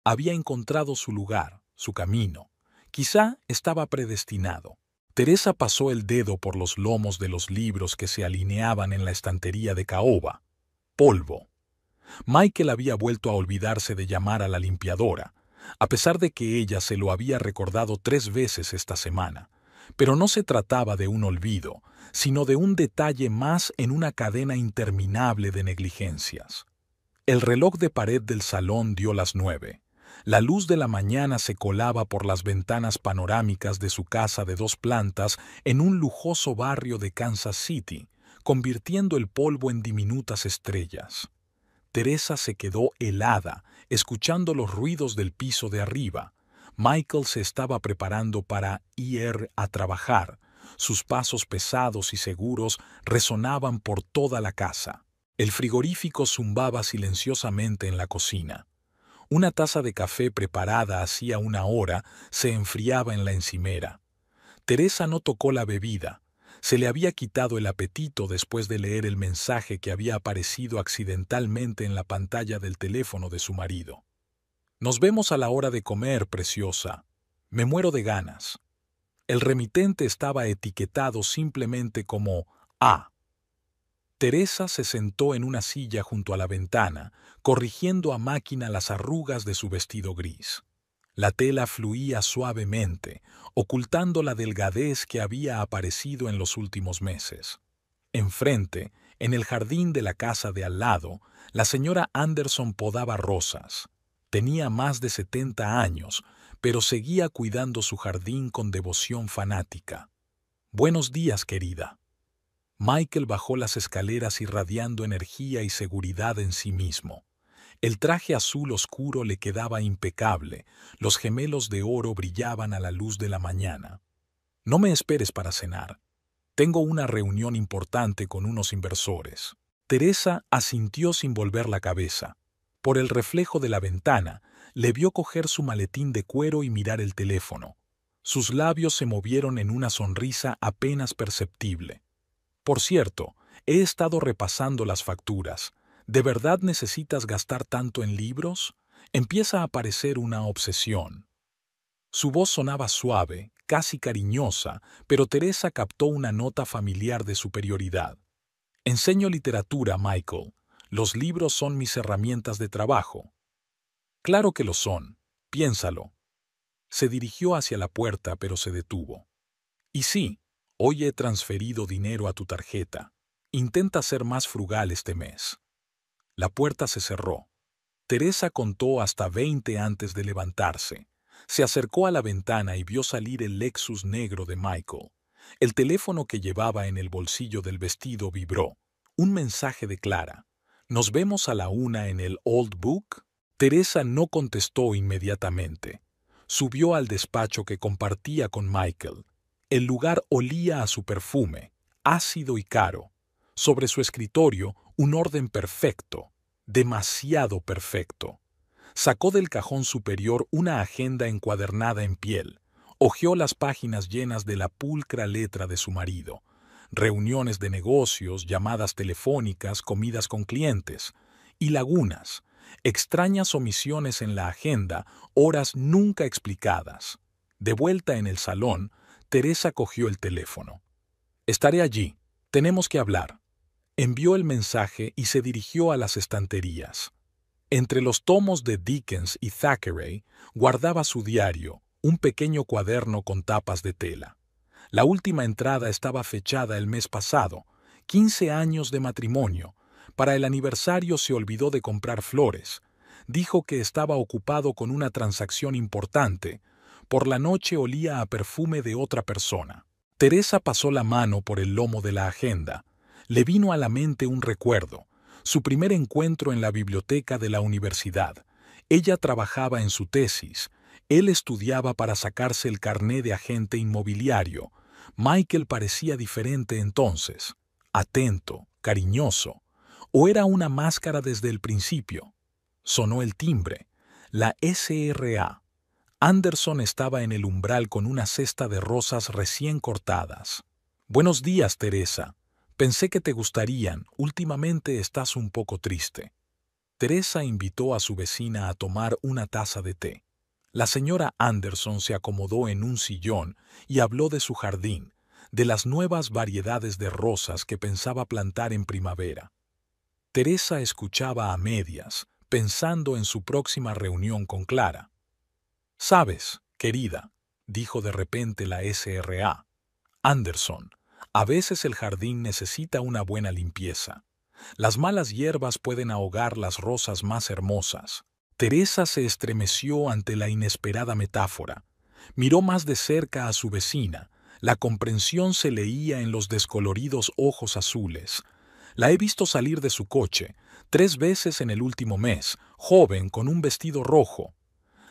Había encontrado su lugar, su camino. Quizá estaba predestinado. Teresa pasó el dedo por los lomos de los libros que se alineaban en la estantería de caoba. Polvo. Michael había vuelto a olvidarse de llamar a la limpiadora, a pesar de que ella se lo había recordado 3 veces esta semana. Pero no se trataba de un olvido, sino de un detalle más en una cadena interminable de negligencias. El reloj de pared del salón dio las 9. La luz de la mañana se colaba por las ventanas panorámicas de su casa de 2 plantas en un lujoso barrio de Kansas City, convirtiendo el polvo en diminutas estrellas. Teresa se quedó helada, escuchando los ruidos del piso de arriba. Michael se estaba preparando para ir a trabajar. Sus pasos pesados y seguros resonaban por toda la casa. El frigorífico zumbaba silenciosamente en la cocina. Una taza de café preparada hacía 1 hora se enfriaba en la encimera. Teresa no tocó la bebida. Se le había quitado el apetito después de leer el mensaje que había aparecido accidentalmente en la pantalla del teléfono de su marido. «Nos vemos a la hora de comer, preciosa. Me muero de ganas». El remitente estaba etiquetado simplemente como A. Teresa se sentó en una silla junto a la ventana, corrigiendo a máquina las arrugas de su vestido gris. La tela fluía suavemente, ocultando la delgadez que había aparecido en los últimos meses. Enfrente, en el jardín de la casa de al lado, la señora Anderson podaba rosas. Tenía más de 70 años, pero seguía cuidando su jardín con devoción fanática. «Buenos días, querida». Michael bajó las escaleras irradiando energía y seguridad en sí mismo. El traje azul oscuro le quedaba impecable, los gemelos de oro brillaban a la luz de la mañana. «No me esperes para cenar. Tengo una reunión importante con unos inversores». Teresa asintió sin volver la cabeza. Por el reflejo de la ventana, le vio coger su maletín de cuero y mirar el teléfono. Sus labios se movieron en una sonrisa apenas perceptible. «Por cierto, he estado repasando las facturas. ¿De verdad necesitas gastar tanto en libros?» Empieza a parecer una obsesión. Su voz sonaba suave, casi cariñosa, pero Teresa captó una nota familiar de superioridad. «Enseño literatura, Michael. Los libros son mis herramientas de trabajo». «Claro que lo son. Piénsalo». Se dirigió hacia la puerta, pero se detuvo. «Y sí, hoy he transferido dinero a tu tarjeta. Intenta ser más frugal este mes». La puerta se cerró. Teresa contó hasta 20 antes de levantarse. Se acercó a la ventana y vio salir el Lexus negro de Michael. El teléfono que llevaba en el bolsillo del vestido vibró. Un mensaje de Clara. «¿Nos vemos a la 1 en el Old Book?» Teresa no contestó inmediatamente. Subió al despacho que compartía con Michael. El lugar olía a su perfume, ácido y caro. Sobre su escritorio, un orden perfecto, demasiado perfecto. Sacó del cajón superior una agenda encuadernada en piel. Hojeó las páginas llenas de la pulcra letra de su marido. Reuniones de negocios, llamadas telefónicas, comidas con clientes. Y lagunas, extrañas omisiones en la agenda, horas nunca explicadas. De vuelta en el salón, Teresa cogió el teléfono. «Estaré allí. Tenemos que hablar». Envió el mensaje y se dirigió a las estanterías. Entre los tomos de Dickens y Thackeray guardaba su diario, un pequeño cuaderno con tapas de tela. La última entrada estaba fechada el mes pasado, 15 años de matrimonio. Para el aniversario se olvidó de comprar flores. Dijo que estaba ocupado con una transacción importante. Por la noche olía a perfume de otra persona. Teresa pasó la mano por el lomo de la agenda. Le vino a la mente un recuerdo, su primer encuentro en la biblioteca de la universidad. Ella trabajaba en su tesis. Él estudiaba para sacarse el carné de agente inmobiliario. Michael parecía diferente entonces, atento, cariñoso. ¿O era una máscara desde el principio? Sonó el timbre. La SRA. Anderson estaba en el umbral con una cesta de rosas recién cortadas. «Buenos días, Teresa. Pensé que te gustarían. Últimamente estás un poco triste». Teresa invitó a su vecina a tomar una taza de té. La señora Anderson se acomodó en un sillón y habló de su jardín, de las nuevas variedades de rosas que pensaba plantar en primavera. Teresa escuchaba a medias, pensando en su próxima reunión con Clara. «Sabes, querida», dijo de repente la SRA. «Anderson, a veces el jardín necesita una buena limpieza. Las malas hierbas pueden ahogar las rosas más hermosas». Teresa se estremeció ante la inesperada metáfora. Miró más de cerca a su vecina. La comprensión se leía en los descoloridos ojos azules. La he visto salir de su coche 3 veces en el último mes, joven con un vestido rojo.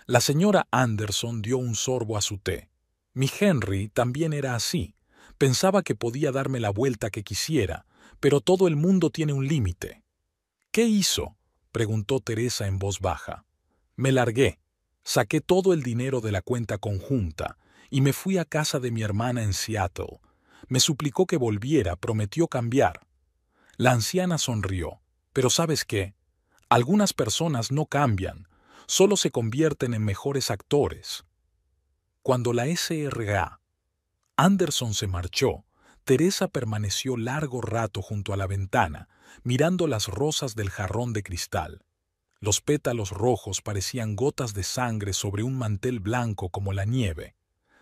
La señora Anderson dio un sorbo a su té. Mi Henry también era así. Pensaba que podía darme la vuelta que quisiera, pero todo el mundo tiene un límite. «¿Qué hizo?», preguntó Teresa en voz baja. «Me largué. Saqué todo el dinero de la cuenta conjunta y me fui a casa de mi hermana en Seattle. Me suplicó que volviera, prometió cambiar». La anciana sonrió. «Pero ¿sabes qué? Algunas personas no cambian, solo se convierten en mejores actores». Cuando la SRA Anderson se marchó, Teresa permaneció largo rato junto a la ventana, mirando las rosas del jarrón de cristal. Los pétalos rojos parecían gotas de sangre sobre un mantel blanco como la nieve.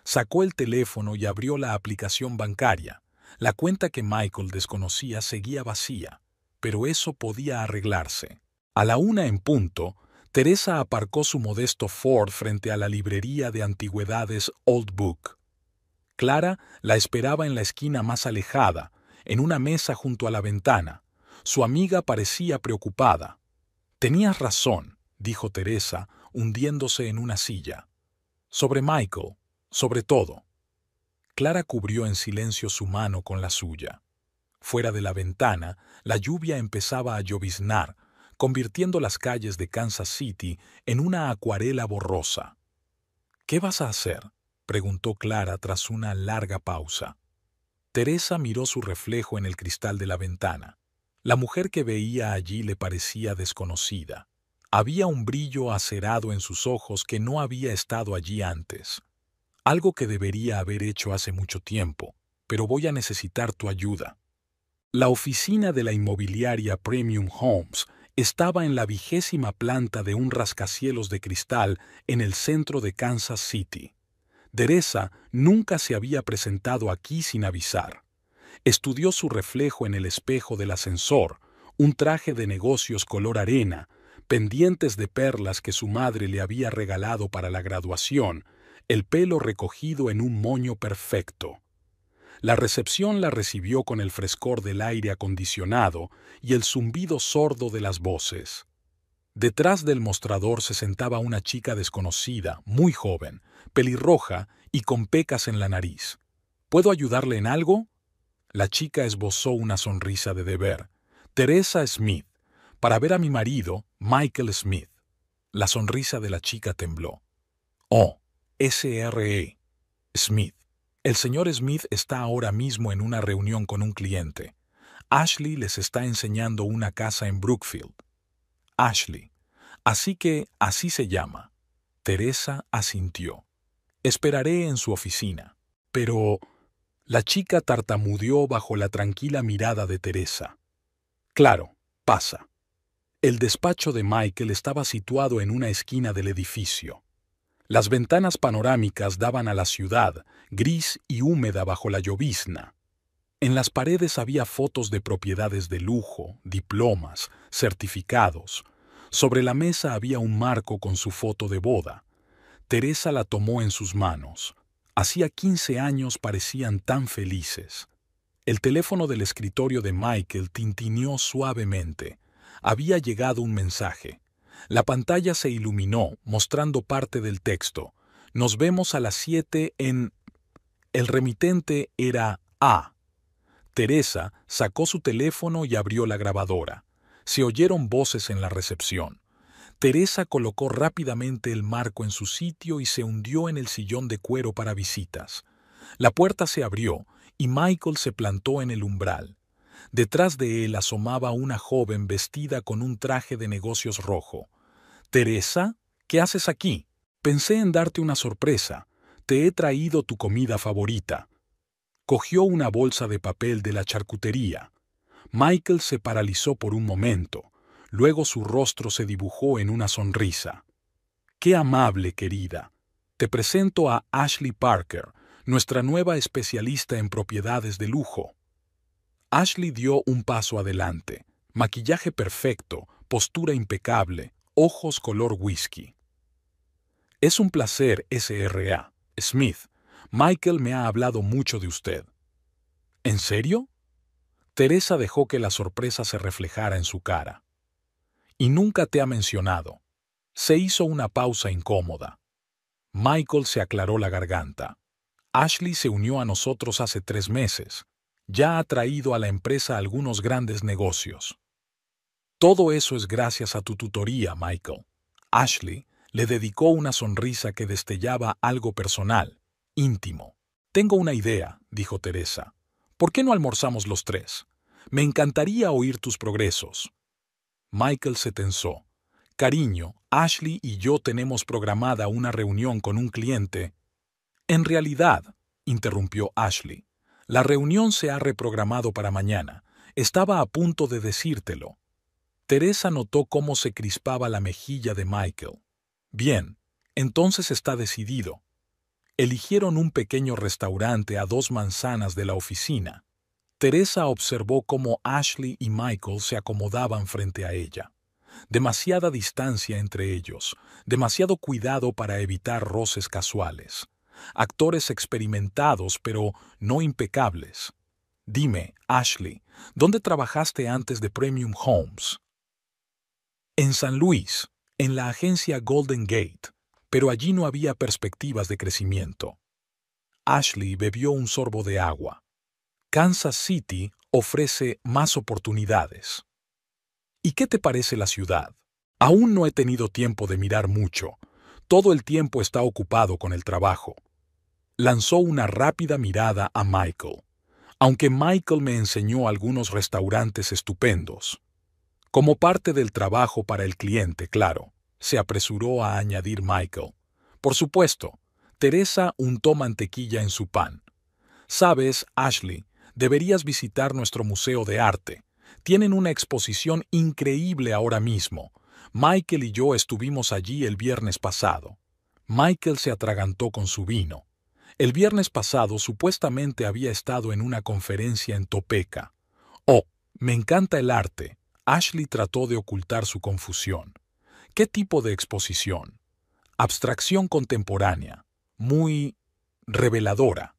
Sacó el teléfono y abrió la aplicación bancaria. La cuenta que Michael desconocía seguía vacía, pero eso podía arreglarse. A la 1 en punto, Teresa aparcó su modesto Ford frente a la librería de antigüedades Old Book. Clara la esperaba en la esquina más alejada, en una mesa junto a la ventana. Su amiga parecía preocupada. «Tenías razón», dijo Teresa, hundiéndose en una silla. «Sobre Michael, sobre todo». Clara cubrió en silencio su mano con la suya. Fuera de la ventana, la lluvia empezaba a lloviznar, convirtiendo las calles de Kansas City en una acuarela borrosa. «¿Qué vas a hacer?», preguntó Clara tras una larga pausa. Teresa miró su reflejo en el cristal de la ventana. La mujer que veía allí le parecía desconocida. Había un brillo acerado en sus ojos que no había estado allí antes. «Algo que debería haber hecho hace mucho tiempo, pero voy a necesitar tu ayuda». La oficina de la inmobiliaria Premium Homes estaba en la 20ª planta de un rascacielos de cristal en el centro de Kansas City. Teresa nunca se había presentado aquí sin avisar. Estudió su reflejo en el espejo del ascensor, un traje de negocios color arena, pendientes de perlas que su madre le había regalado para la graduación, el pelo recogido en un moño perfecto. La recepción la recibió con el frescor del aire acondicionado y el zumbido sordo de las voces. Detrás del mostrador se sentaba una chica desconocida, muy joven, pelirroja y con pecas en la nariz. «¿Puedo ayudarle en algo?». La chica esbozó una sonrisa de deber. «Teresa Smith, para ver a mi marido, Michael Smith». La sonrisa de la chica tembló. «Oh, S.R.E. Smith. El señor Smith está ahora mismo en una reunión con un cliente. Ashley les está enseñando una casa en Brookfield». «Ashley. Así que así se llama». Teresa asintió. «Esperaré en su oficina». «Pero…». La chica tartamudeó bajo la tranquila mirada de Teresa. «Claro, pasa». El despacho de Michael estaba situado en una esquina del edificio. Las ventanas panorámicas daban a la ciudad, gris y húmeda bajo la llovizna. En las paredes había fotos de propiedades de lujo, diplomas, certificados. Sobre la mesa había un marco con su foto de boda. Teresa la tomó en sus manos. Hacía 15 años parecían tan felices. El teléfono del escritorio de Michael tintineó suavemente. Había llegado un mensaje. La pantalla se iluminó, mostrando parte del texto. «Nos vemos a las 7 en…». El remitente era A. Teresa sacó su teléfono y abrió la grabadora. Se oyeron voces en la recepción. Teresa colocó rápidamente el marco en su sitio y se hundió en el sillón de cuero para visitas. La puerta se abrió y Michael se plantó en el umbral. Detrás de él asomaba una joven vestida con un traje de negocios rojo. «Teresa, ¿qué haces aquí? Pensé en darte una sorpresa. Te he traído tu comida favorita». Cogió una bolsa de papel de la charcutería. Michael se paralizó por un momento. Luego su rostro se dibujó en una sonrisa. «Qué amable, querida. Te presento a Ashley Parker, nuestra nueva especialista en propiedades de lujo». Ashley dio un paso adelante. Maquillaje perfecto, postura impecable, ojos color whisky. «Es un placer, Sra. Smith. Michael me ha hablado mucho de usted». «¿En serio?». Teresa dejó que la sorpresa se reflejara en su cara. «Y nunca te ha mencionado». Se hizo una pausa incómoda. Michael se aclaró la garganta. «Ashley se unió a nosotros hace 3 meses. Ya ha traído a la empresa algunos grandes negocios». «Todo eso es gracias a tu tutoría, Michael». Ashley le dedicó una sonrisa que destellaba algo personal, íntimo. «Tengo una idea», dijo Teresa. «¿Por qué no almorzamos los 3? Me encantaría oír tus progresos». Michael se tensó. «Cariño, Ashley y yo tenemos programada una reunión con un cliente». «En realidad», interrumpió Ashley, «la reunión se ha reprogramado para mañana. Estaba a punto de decírtelo». Teresa notó cómo se crispaba la mejilla de Michael. «Bien, entonces está decidido». Eligieron un pequeño restaurante a 2 manzanas de la oficina. Teresa observó cómo Ashley y Michael se acomodaban frente a ella. Demasiada distancia entre ellos, demasiado cuidado para evitar roces casuales. Actores experimentados, pero no impecables. «Dime, Ashley, ¿dónde trabajaste antes de Premium Homes?» «En San Luis, en la agencia Golden Gate, pero allí no había perspectivas de crecimiento». Ashley bebió un sorbo de agua. «Kansas City ofrece más oportunidades». «¿Y qué te parece la ciudad?» «Aún no he tenido tiempo de mirar mucho. Todo el tiempo está ocupado con el trabajo». Lanzó una rápida mirada a Michael. «Aunque Michael me enseñó algunos restaurantes estupendos». «Como parte del trabajo para el cliente, claro», se apresuró a añadir Michael. «Por supuesto». Teresa untó mantequilla en su pan. «Sabes, Ashley, deberías visitar nuestro museo de arte. Tienen una exposición increíble ahora mismo. Michael y yo estuvimos allí el viernes pasado». Michael se atragantó con su vino. El viernes pasado supuestamente había estado en una conferencia en Topeka. «Oh, me encanta el arte». Ashley trató de ocultar su confusión. «¿Qué tipo de exposición?» «Abstracción contemporánea. Muy reveladora».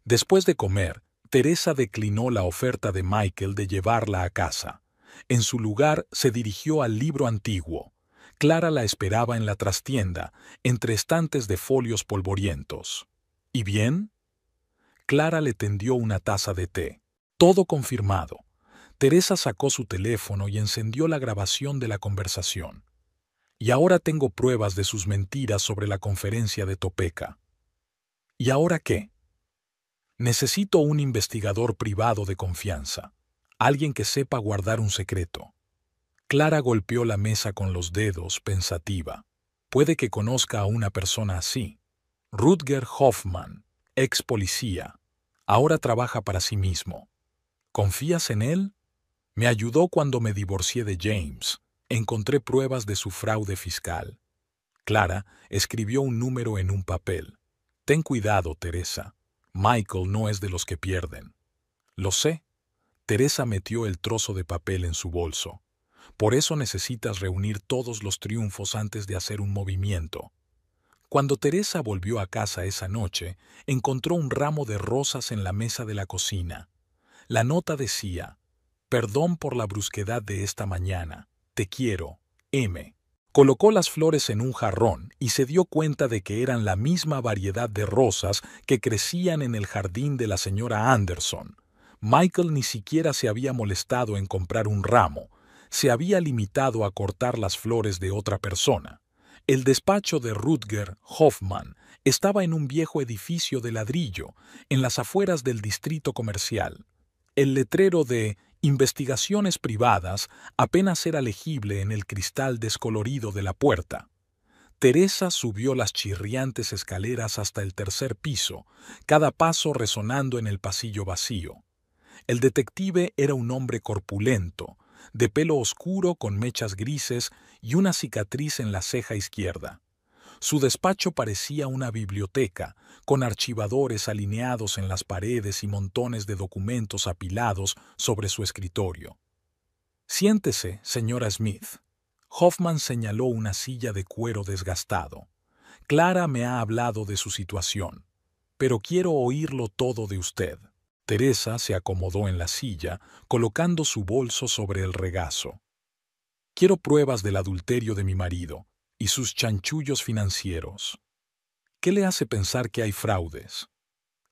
Después de comer, Teresa declinó la oferta de Michael de llevarla a casa. En su lugar se dirigió al libro antiguo. Clara la esperaba en la trastienda, entre estantes de folios polvorientos. «¿Y bien?». Clara le tendió una taza de té. Todo confirmado. Teresa sacó su teléfono y encendió la grabación de la conversación. «Y ahora tengo pruebas de sus mentiras sobre la conferencia de Topeka». «¿Y ahora qué?». «Necesito un investigador privado de confianza, alguien que sepa guardar un secreto». Clara golpeó la mesa con los dedos, pensativa. «Puede que conozca a una persona así. Rutger Hoffman, ex policía. Ahora trabaja para sí mismo. ¿Confías en él? Me ayudó cuando me divorcié de James. Encontré pruebas de su fraude fiscal». Clara escribió un número en un papel. «Ten cuidado, Teresa. Michael no es de los que pierden». «Lo sé». Teresa metió el trozo de papel en su bolso. «Por eso necesitas reunir todos los triunfos antes de hacer un movimiento». Cuando Teresa volvió a casa esa noche, encontró un ramo de rosas en la mesa de la cocina. La nota decía: «Perdón por la brusquedad de esta mañana. Te quiero, M». Colocó las flores en un jarrón y se dio cuenta de que eran la misma variedad de rosas que crecían en el jardín de la señora Anderson. Michael ni siquiera se había molestado en comprar un ramo. Se había limitado a cortar las flores de otra persona. El despacho de Rutger Hoffman estaba en un viejo edificio de ladrillo, en las afueras del distrito comercial. El letrero de «Investigaciones privadas» apenas era legible en el cristal descolorido de la puerta. Teresa subió las chirriantes escaleras hasta el tercer piso, cada paso resonando en el pasillo vacío. El detective era un hombre corpulento, de pelo oscuro con mechas grises y una cicatriz en la ceja izquierda. Su despacho parecía una biblioteca, con archivadores alineados en las paredes y montones de documentos apilados sobre su escritorio. «Siéntese, señora Smith». Hoffman señaló una silla de cuero desgastado. «Clara me ha hablado de su situación, pero quiero oírlo todo de usted». Teresa se acomodó en la silla, colocando su bolso sobre el regazo. «Quiero pruebas del adulterio de mi marido y sus chanchullos financieros. ¿Qué le hace pensar que hay fraudes?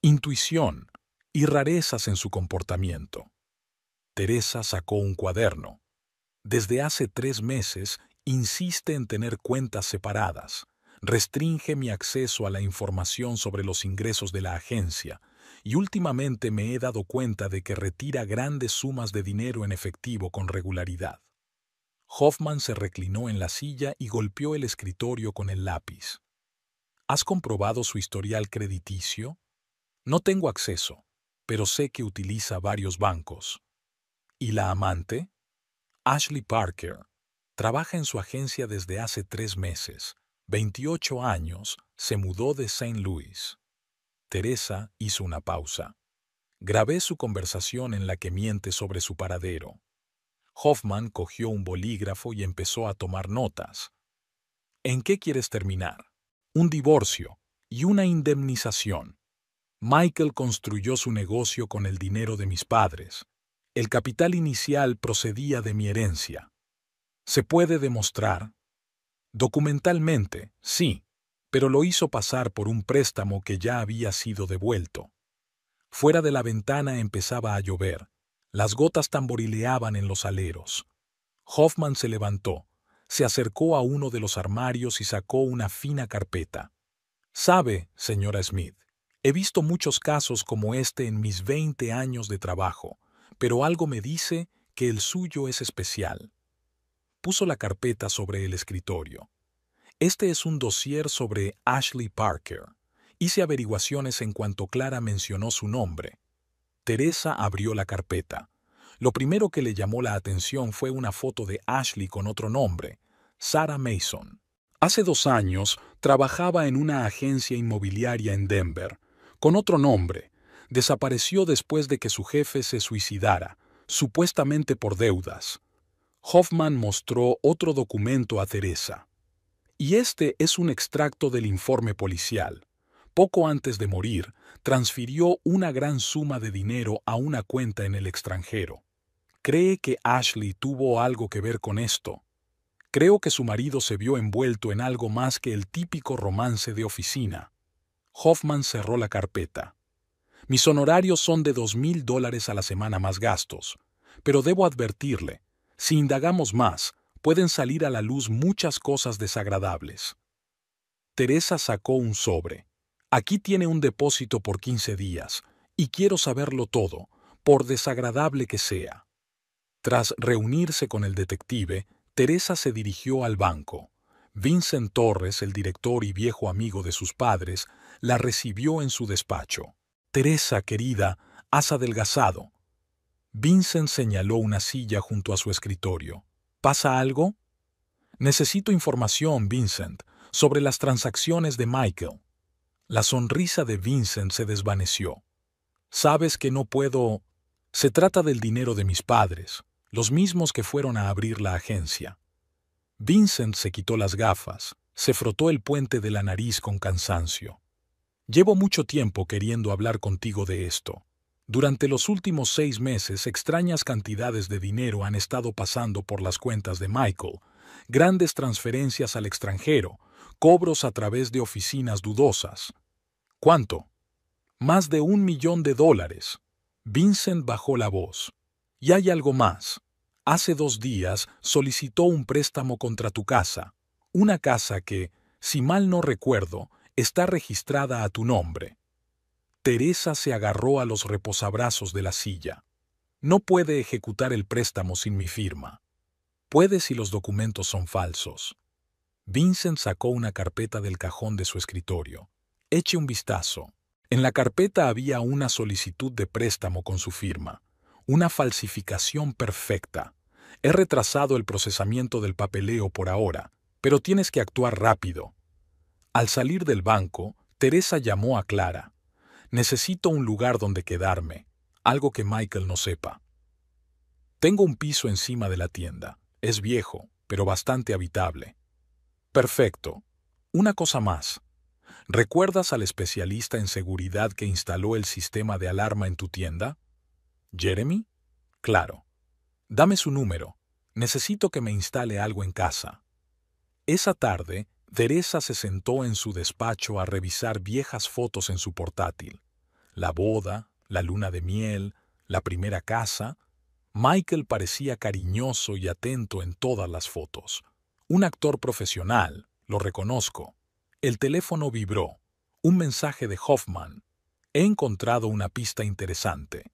Intuición y rarezas en su comportamiento». Teresa sacó un cuaderno. «Desde hace 3 meses insiste en tener cuentas separadas. Restringe mi acceso a la información sobre los ingresos de la agencia y últimamente me he dado cuenta de que retira grandes sumas de dinero en efectivo con regularidad». Hoffman se reclinó en la silla y golpeó el escritorio con el lápiz. «¿Has comprobado su historial crediticio?» «No tengo acceso, pero sé que utiliza varios bancos». «¿Y la amante?» «Ashley Parker. Trabaja en su agencia desde hace 3 meses. 28 años, se mudó de St. Louis». Teresa hizo una pausa. «Grabé su conversación en la que miente sobre su paradero». Hoffman cogió un bolígrafo y empezó a tomar notas. «¿En qué quieres terminar?» «Un divorcio y una indemnización. Michael construyó su negocio con el dinero de mis padres. El capital inicial procedía de mi herencia. ¿Se puede demostrar?» «Documentalmente, sí, pero lo hizo pasar por un préstamo que ya había sido devuelto». Fuera de la ventana empezaba a llover. Las gotas tamborileaban en los aleros. Hoffman se levantó, se acercó a uno de los armarios y sacó una fina carpeta. «Sabe, señora Smith, he visto muchos casos como este en mis 20 años de trabajo, pero algo me dice que el suyo es especial». Puso la carpeta sobre el escritorio. «Este es un dossier sobre Ashley Parker. Hice averiguaciones en cuanto Clara mencionó su nombre». Teresa abrió la carpeta. Lo primero que le llamó la atención fue una foto de Ashley con otro nombre, Sarah Mason. Hace 2 años trabajaba en una agencia inmobiliaria en Denver, con otro nombre. Desapareció después de que su jefe se suicidara, supuestamente por deudas. Hoffman mostró otro documento a Teresa. «Y este es un extracto del informe policial. Poco antes de morir, transfirió una gran suma de dinero a una cuenta en el extranjero. ¿Cree que Ashley tuvo algo que ver con esto? Creo que su marido se vio envuelto en algo más que el típico romance de oficina». Hoffman cerró la carpeta. «Mis honorarios son de $2,000 a la semana más gastos, pero debo advertirle, si indagamos más, pueden salir a la luz muchas cosas desagradables». Teresa sacó un sobre. «Aquí tiene un depósito por 15 días, y quiero saberlo todo, por desagradable que sea». Tras reunirse con el detective, Teresa se dirigió al banco. Vincent Torres, el director y viejo amigo de sus padres, la recibió en su despacho. «Teresa, querida, has adelgazado». Vincent señaló una silla junto a su escritorio. «¿Pasa algo?» «Necesito información, Vincent, sobre las transacciones de Michael». La sonrisa de Vincent se desvaneció. «Sabes que no puedo. Se trata del dinero de mis padres, los mismos que fueron a abrir la agencia». Vincent se quitó las gafas, se frotó el puente de la nariz con cansancio. «Llevo mucho tiempo queriendo hablar contigo de esto. Durante los últimos 6 meses, extrañas cantidades de dinero han estado pasando por las cuentas de Michael, grandes transferencias al extranjero, cobros a través de oficinas dudosas». «¿Cuánto?» «Más de $1 millón». Vincent bajó la voz. «Y hay algo más. Hace 2 días solicitó un préstamo contra tu casa, una casa que, si mal no recuerdo, está registrada a tu nombre». Teresa se agarró a los reposabrazos de la silla. No puede ejecutar el préstamo sin mi firma. Puede si los documentos son falsos. Vincent sacó una carpeta del cajón de su escritorio. Eche un vistazo. En la carpeta había una solicitud de préstamo con su firma. Una falsificación perfecta. He retrasado el procesamiento del papeleo por ahora, pero tienes que actuar rápido. Al salir del banco, Teresa llamó a Clara. Necesito un lugar donde quedarme, algo que Michael no sepa. Tengo un piso encima de la tienda. Es viejo, pero bastante habitable. Perfecto. Una cosa más. ¿Recuerdas al especialista en seguridad que instaló el sistema de alarma en tu tienda? ¿Jeremy? Claro. Dame su número. Necesito que me instale algo en casa. Esa tarde, Teresa se sentó en su despacho a revisar viejas fotos en su portátil. La boda, la luna de miel, la primera casa. Michael parecía cariñoso y atento en todas las fotos. Un actor profesional, lo reconozco. El teléfono vibró. Un mensaje de Hoffman. He encontrado una pista interesante.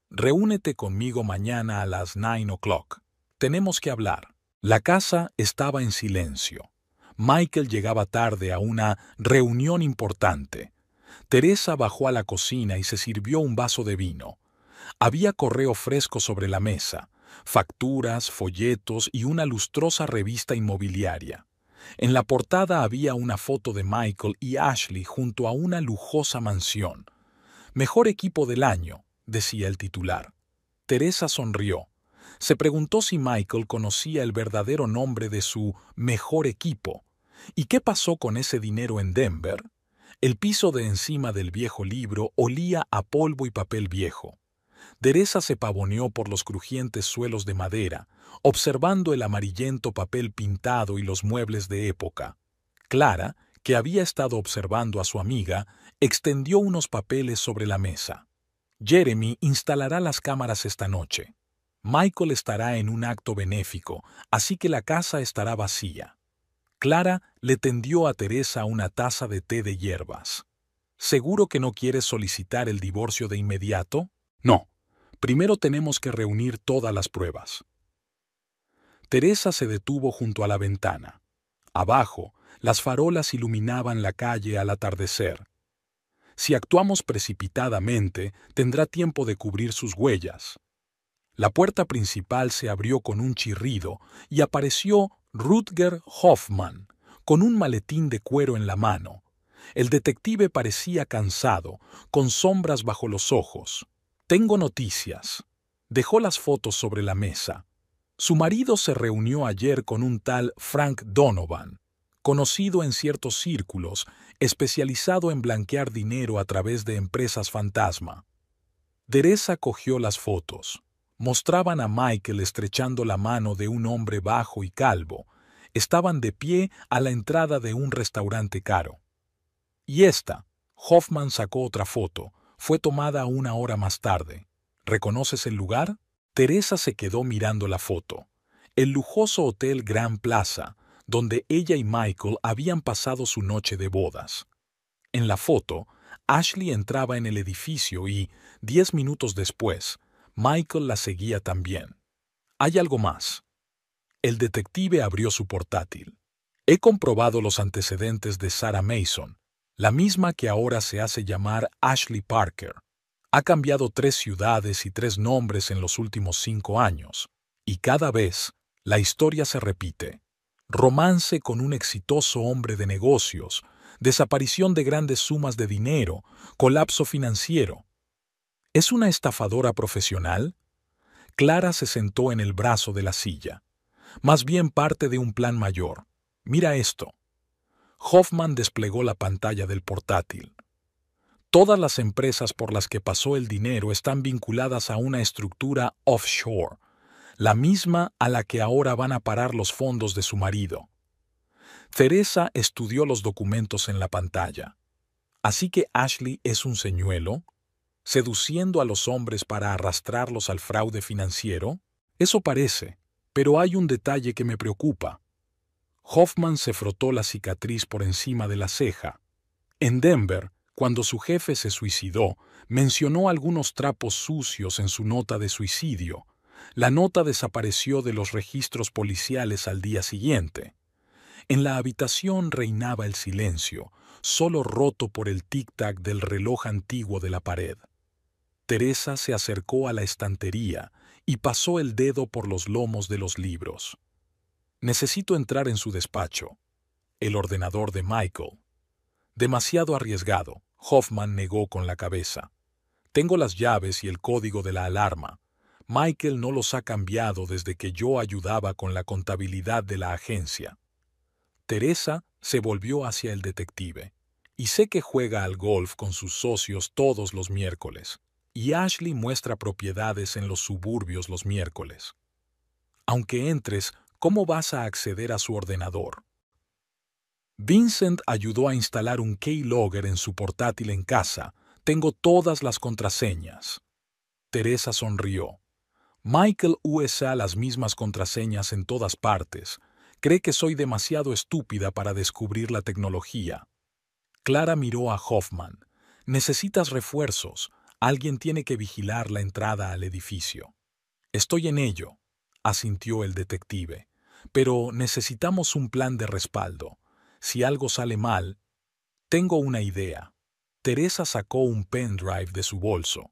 Reúnete conmigo mañana a las 9 o'clock. Tenemos que hablar. La casa estaba en silencio. Michael llegaba tarde a una reunión importante. Teresa bajó a la cocina y se sirvió un vaso de vino. Había correo fresco sobre la mesa, facturas, folletos y una lustrosa revista inmobiliaria. En la portada había una foto de Michael y Ashley junto a una lujosa mansión. Mejor equipo del año, decía el titular. Teresa sonrió. Se preguntó si Michael conocía el verdadero nombre de su mejor equipo. ¿Y qué pasó con ese dinero en Denver? El piso de encima del viejo libro olía a polvo y papel viejo. Teresa se pavoneó por los crujientes suelos de madera, observando el amarillento papel pintado y los muebles de época. Clara, que había estado observando a su amiga, extendió unos papeles sobre la mesa. Jeremy instalará las cámaras esta noche. Michael estará en un acto benéfico, así que la casa estará vacía. Clara le tendió a Teresa una taza de té de hierbas. ¿Seguro que no quieres solicitar el divorcio de inmediato? No. Primero tenemos que reunir todas las pruebas. Teresa se detuvo junto a la ventana. Abajo, las farolas iluminaban la calle al atardecer. Si actuamos precipitadamente, tendrá tiempo de cubrir sus huellas. La puerta principal se abrió con un chirrido y apareció Rutger Hoffman, con un maletín de cuero en la mano. El detective parecía cansado, con sombras bajo los ojos. Tengo noticias. Dejó las fotos sobre la mesa. Su marido se reunió ayer con un tal Frank Donovan, conocido en ciertos círculos, especializado en blanquear dinero a través de empresas fantasma. Teresa cogió las fotos. Mostraban a Michael estrechando la mano de un hombre bajo y calvo. Estaban de pie a la entrada de un restaurante caro. Y esta, Hoffman sacó otra foto. Fue tomada 1 hora más tarde. ¿Reconoces el lugar? Teresa se quedó mirando la foto. El lujoso hotel Grand Plaza, donde ella y Michael habían pasado su noche de bodas. En la foto, Ashley entraba en el edificio y, 10 minutos después, Michael la seguía también. Hay algo más. El detective abrió su portátil. He comprobado los antecedentes de Sarah Mason, la misma que ahora se hace llamar Ashley Parker. Ha cambiado 3 ciudades y 3 nombres en los últimos 5 años, y cada vez la historia se repite. Romance con un exitoso hombre de negocios, desaparición de grandes sumas de dinero, colapso financiero. ¿Es una estafadora profesional? Clara se sentó en el brazo de la silla. Más bien parte de un plan mayor. Mira esto. Hoffman desplegó la pantalla del portátil. Todas las empresas por las que pasó el dinero están vinculadas a una estructura offshore, la misma a la que ahora van a parar los fondos de su marido. Teresa estudió los documentos en la pantalla. ¿Así que Ashley es un señuelo? ¿Seduciendo a los hombres para arrastrarlos al fraude financiero? Eso parece, pero hay un detalle que me preocupa. Hoffman se frotó la cicatriz por encima de la ceja. En Denver, Cuando su jefe se suicidó, mencionó algunos trapos sucios en su nota de suicidio. La nota desapareció de los registros policiales al día siguiente. En la habitación reinaba el silencio, solo roto por el tic-tac del reloj antiguo de la pared. Teresa se acercó a la estantería y pasó el dedo por los lomos de los libros. Necesito entrar en su despacho. El ordenador de Michael. Demasiado arriesgado, Hoffman negó con la cabeza. Tengo las llaves y el código de la alarma. Michael no los ha cambiado desde que yo ayudaba con la contabilidad de la agencia. Teresa se volvió hacia el detective. Y sé que juega al golf con sus socios todos los miércoles. Y Ashley muestra propiedades en los suburbios los miércoles. Aunque entres, ¿cómo vas a acceder a su ordenador? Vincent ayudó a instalar un keylogger en su portátil en casa. Tengo todas las contraseñas. Teresa sonrió. Michael usa las mismas contraseñas en todas partes. Cree que soy demasiado estúpida para descubrir la tecnología. Clara miró a Hoffman. Necesitas refuerzos. Alguien tiene que vigilar la entrada al edificio. Estoy en ello, asintió el detective. Pero necesitamos un plan de respaldo. Si algo sale mal, tengo una idea. Teresa sacó un pendrive de su bolso.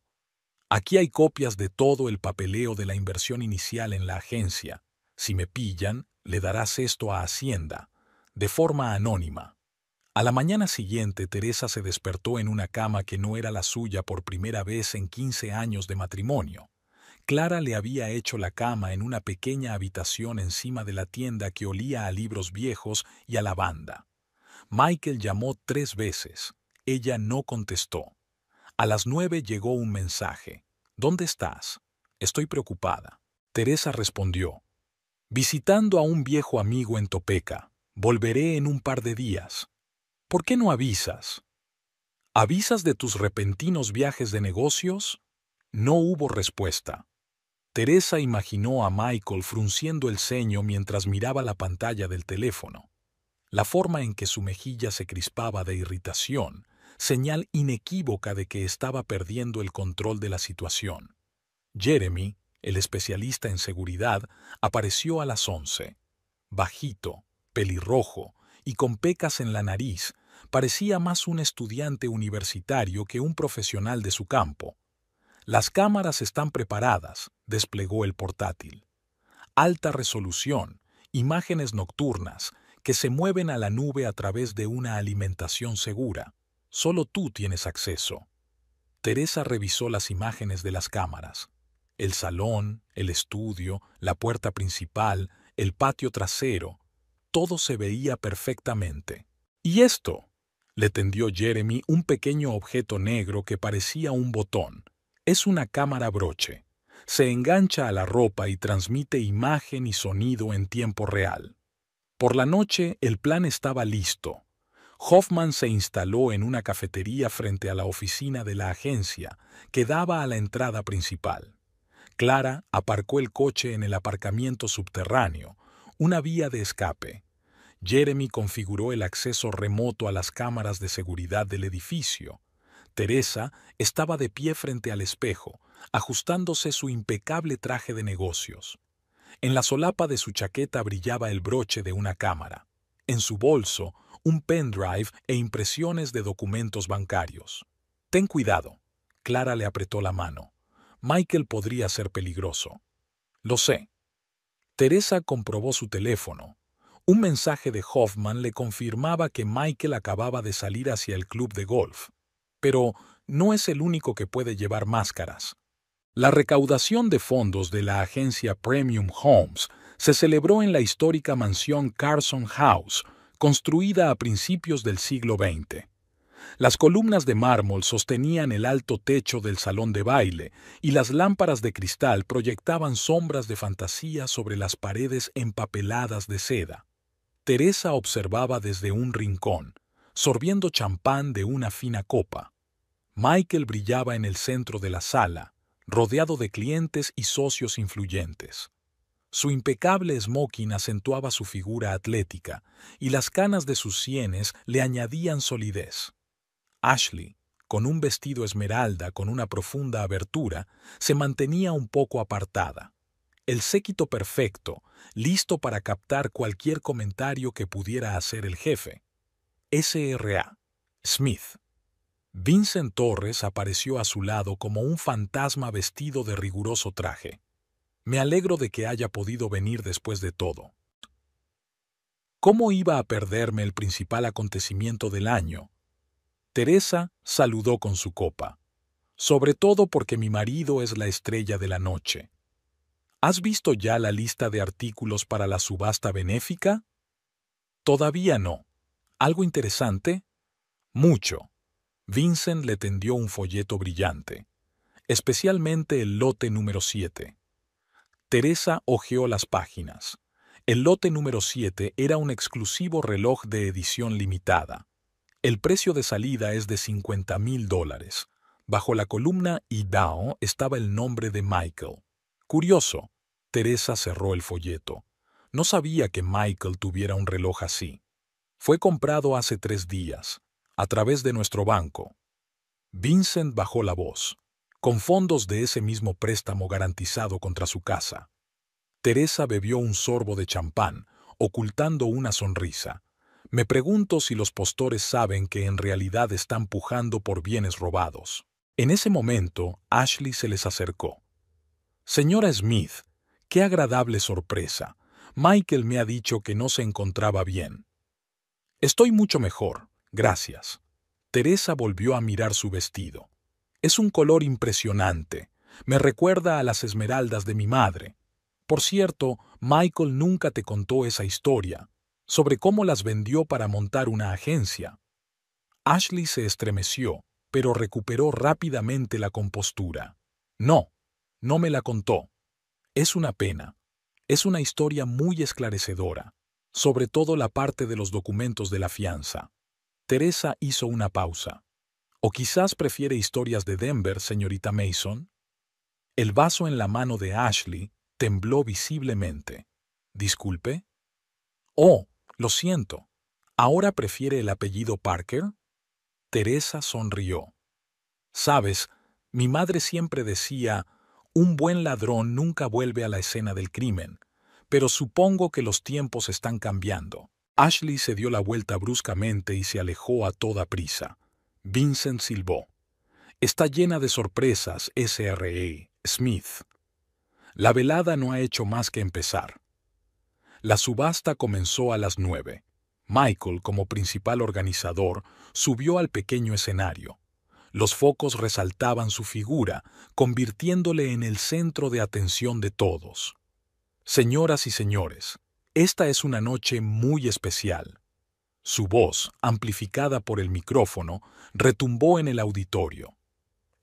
Aquí hay copias de todo el papeleo de la inversión inicial en la agencia. Si me pillan, le darás esto a Hacienda, de forma anónima. A la mañana siguiente, Teresa se despertó en una cama que no era la suya por primera vez en 15 años de matrimonio. Clara le había hecho la cama en una pequeña habitación encima de la tienda que olía a libros viejos y a lavanda. Michael llamó 3 veces. Ella no contestó. A las 9 llegó un mensaje. ¿Dónde estás? Estoy preocupada. Teresa respondió. Visitando a un viejo amigo en Topeka. Volveré en un par de días. ¿Por qué no avisas? ¿Avisas de tus repentinos viajes de negocios? No hubo respuesta. Teresa imaginó a Michael frunciendo el ceño mientras miraba la pantalla del teléfono. La forma en que su mejilla se crispaba de irritación, señal inequívoca de que estaba perdiendo el control de la situación. Jeremy, el especialista en seguridad, apareció a las 11. Bajito, pelirrojo y con pecas en la nariz, parecía más un estudiante universitario que un profesional de su campo. Las cámaras están preparadas, desplegó el portátil. Alta resolución, imágenes nocturnas, que se mueven a la nube a través de una alimentación segura. Solo tú tienes acceso. Teresa revisó las imágenes de las cámaras. El salón, el estudio, la puerta principal, el patio trasero, todo se veía perfectamente. ¿Y esto? Le tendió Jeremy un pequeño objeto negro que parecía un botón. Es una cámara broche. Se engancha a la ropa y transmite imagen y sonido en tiempo real. Por la noche el plan estaba listo. Hoffman se instaló en una cafetería frente a la oficina de la agencia, que daba a la entrada principal. Clara aparcó el coche en el aparcamiento subterráneo, una vía de escape. Jeremy configuró el acceso remoto a las cámaras de seguridad del edificio. Teresa estaba de pie frente al espejo, ajustándose su impecable traje de negocios. En la solapa de su chaqueta brillaba el broche de una cámara. En su bolso, un pendrive e impresiones de documentos bancarios. Ten cuidado. Clara le apretó la mano. Michael podría ser peligroso. Lo sé. Teresa comprobó su teléfono. Un mensaje de Hoffman le confirmaba que Michael acababa de salir hacia el club de golf. Pero no es el único que puede llevar máscaras. La recaudación de fondos de la agencia Premium Homes se celebró en la histórica mansión Carson House, construida a principios del siglo XX. Las columnas de mármol sostenían el alto techo del salón de baile y las lámparas de cristal proyectaban sombras de fantasía sobre las paredes empapeladas de seda. Teresa observaba desde un rincón, sorbiendo champán de una fina copa. Michael brillaba en el centro de la sala, rodeado de clientes y socios influyentes. Su impecable smoking acentuaba su figura atlética y las canas de sus sienes le añadían solidez. Ashley, con un vestido esmeralda con una profunda abertura, se mantenía un poco apartada. El séquito perfecto, listo para captar cualquier comentario que pudiera hacer el jefe. S.R.A. Smith. Vincent Torres apareció a su lado como un fantasma vestido de riguroso traje. Me alegro de que haya podido venir después de todo. ¿Cómo iba a perderme el principal acontecimiento del año? Teresa saludó con su copa. Sobre todo porque mi marido es la estrella de la noche. ¿Has visto ya la lista de artículos para la subasta benéfica? Todavía no. ¿Algo interesante? Mucho. Vincent le tendió un folleto brillante, especialmente el lote número 7. Teresa hojeó las páginas. El lote número 7 era un exclusivo reloj de edición limitada. El precio de salida es de $50,000. Bajo la columna IDAO estaba el nombre de Michael. Curioso. Teresa cerró el folleto. No sabía que Michael tuviera un reloj así. Fue comprado hace 3 días, a través de nuestro banco. Vincent bajó la voz, con fondos de ese mismo préstamo garantizado contra su casa. Teresa bebió un sorbo de champán, ocultando una sonrisa. Me pregunto si los postores saben que en realidad están pujando por bienes robados. En ese momento, Ashley se les acercó. Señora Smith, qué agradable sorpresa. Michael me ha dicho que no se encontraba bien. Estoy mucho mejor, gracias. Teresa volvió a mirar su vestido. Es un color impresionante. Me recuerda a las esmeraldas de mi madre. Por cierto, Michael nunca te contó esa historia, sobre cómo las vendió para montar una agencia. Ashley se estremeció, pero recuperó rápidamente la compostura. No, no me la contó. Es una pena. Es una historia muy esclarecedora, sobre todo la parte de los documentos de la fianza. Teresa hizo una pausa. ¿O quizás prefiere historias de Denver, señorita Mason? El vaso en la mano de Ashley tembló visiblemente. ¿Disculpe? Oh, lo siento. ¿Ahora prefiere el apellido Parker? Teresa sonrió. Sabes, mi madre siempre decía, un buen ladrón nunca vuelve a la escena del crimen, pero supongo que los tiempos están cambiando. Ashley se dio la vuelta bruscamente y se alejó a toda prisa. Vincent silbó. Está llena de sorpresas, S.R.A. Smith. La velada no ha hecho más que empezar. La subasta comenzó a las 9. Michael, como principal organizador, subió al pequeño escenario. Los focos resaltaban su figura, convirtiéndole en el centro de atención de todos. Señoras y señores, esta es una noche muy especial. Su voz, amplificada por el micrófono, retumbó en el auditorio.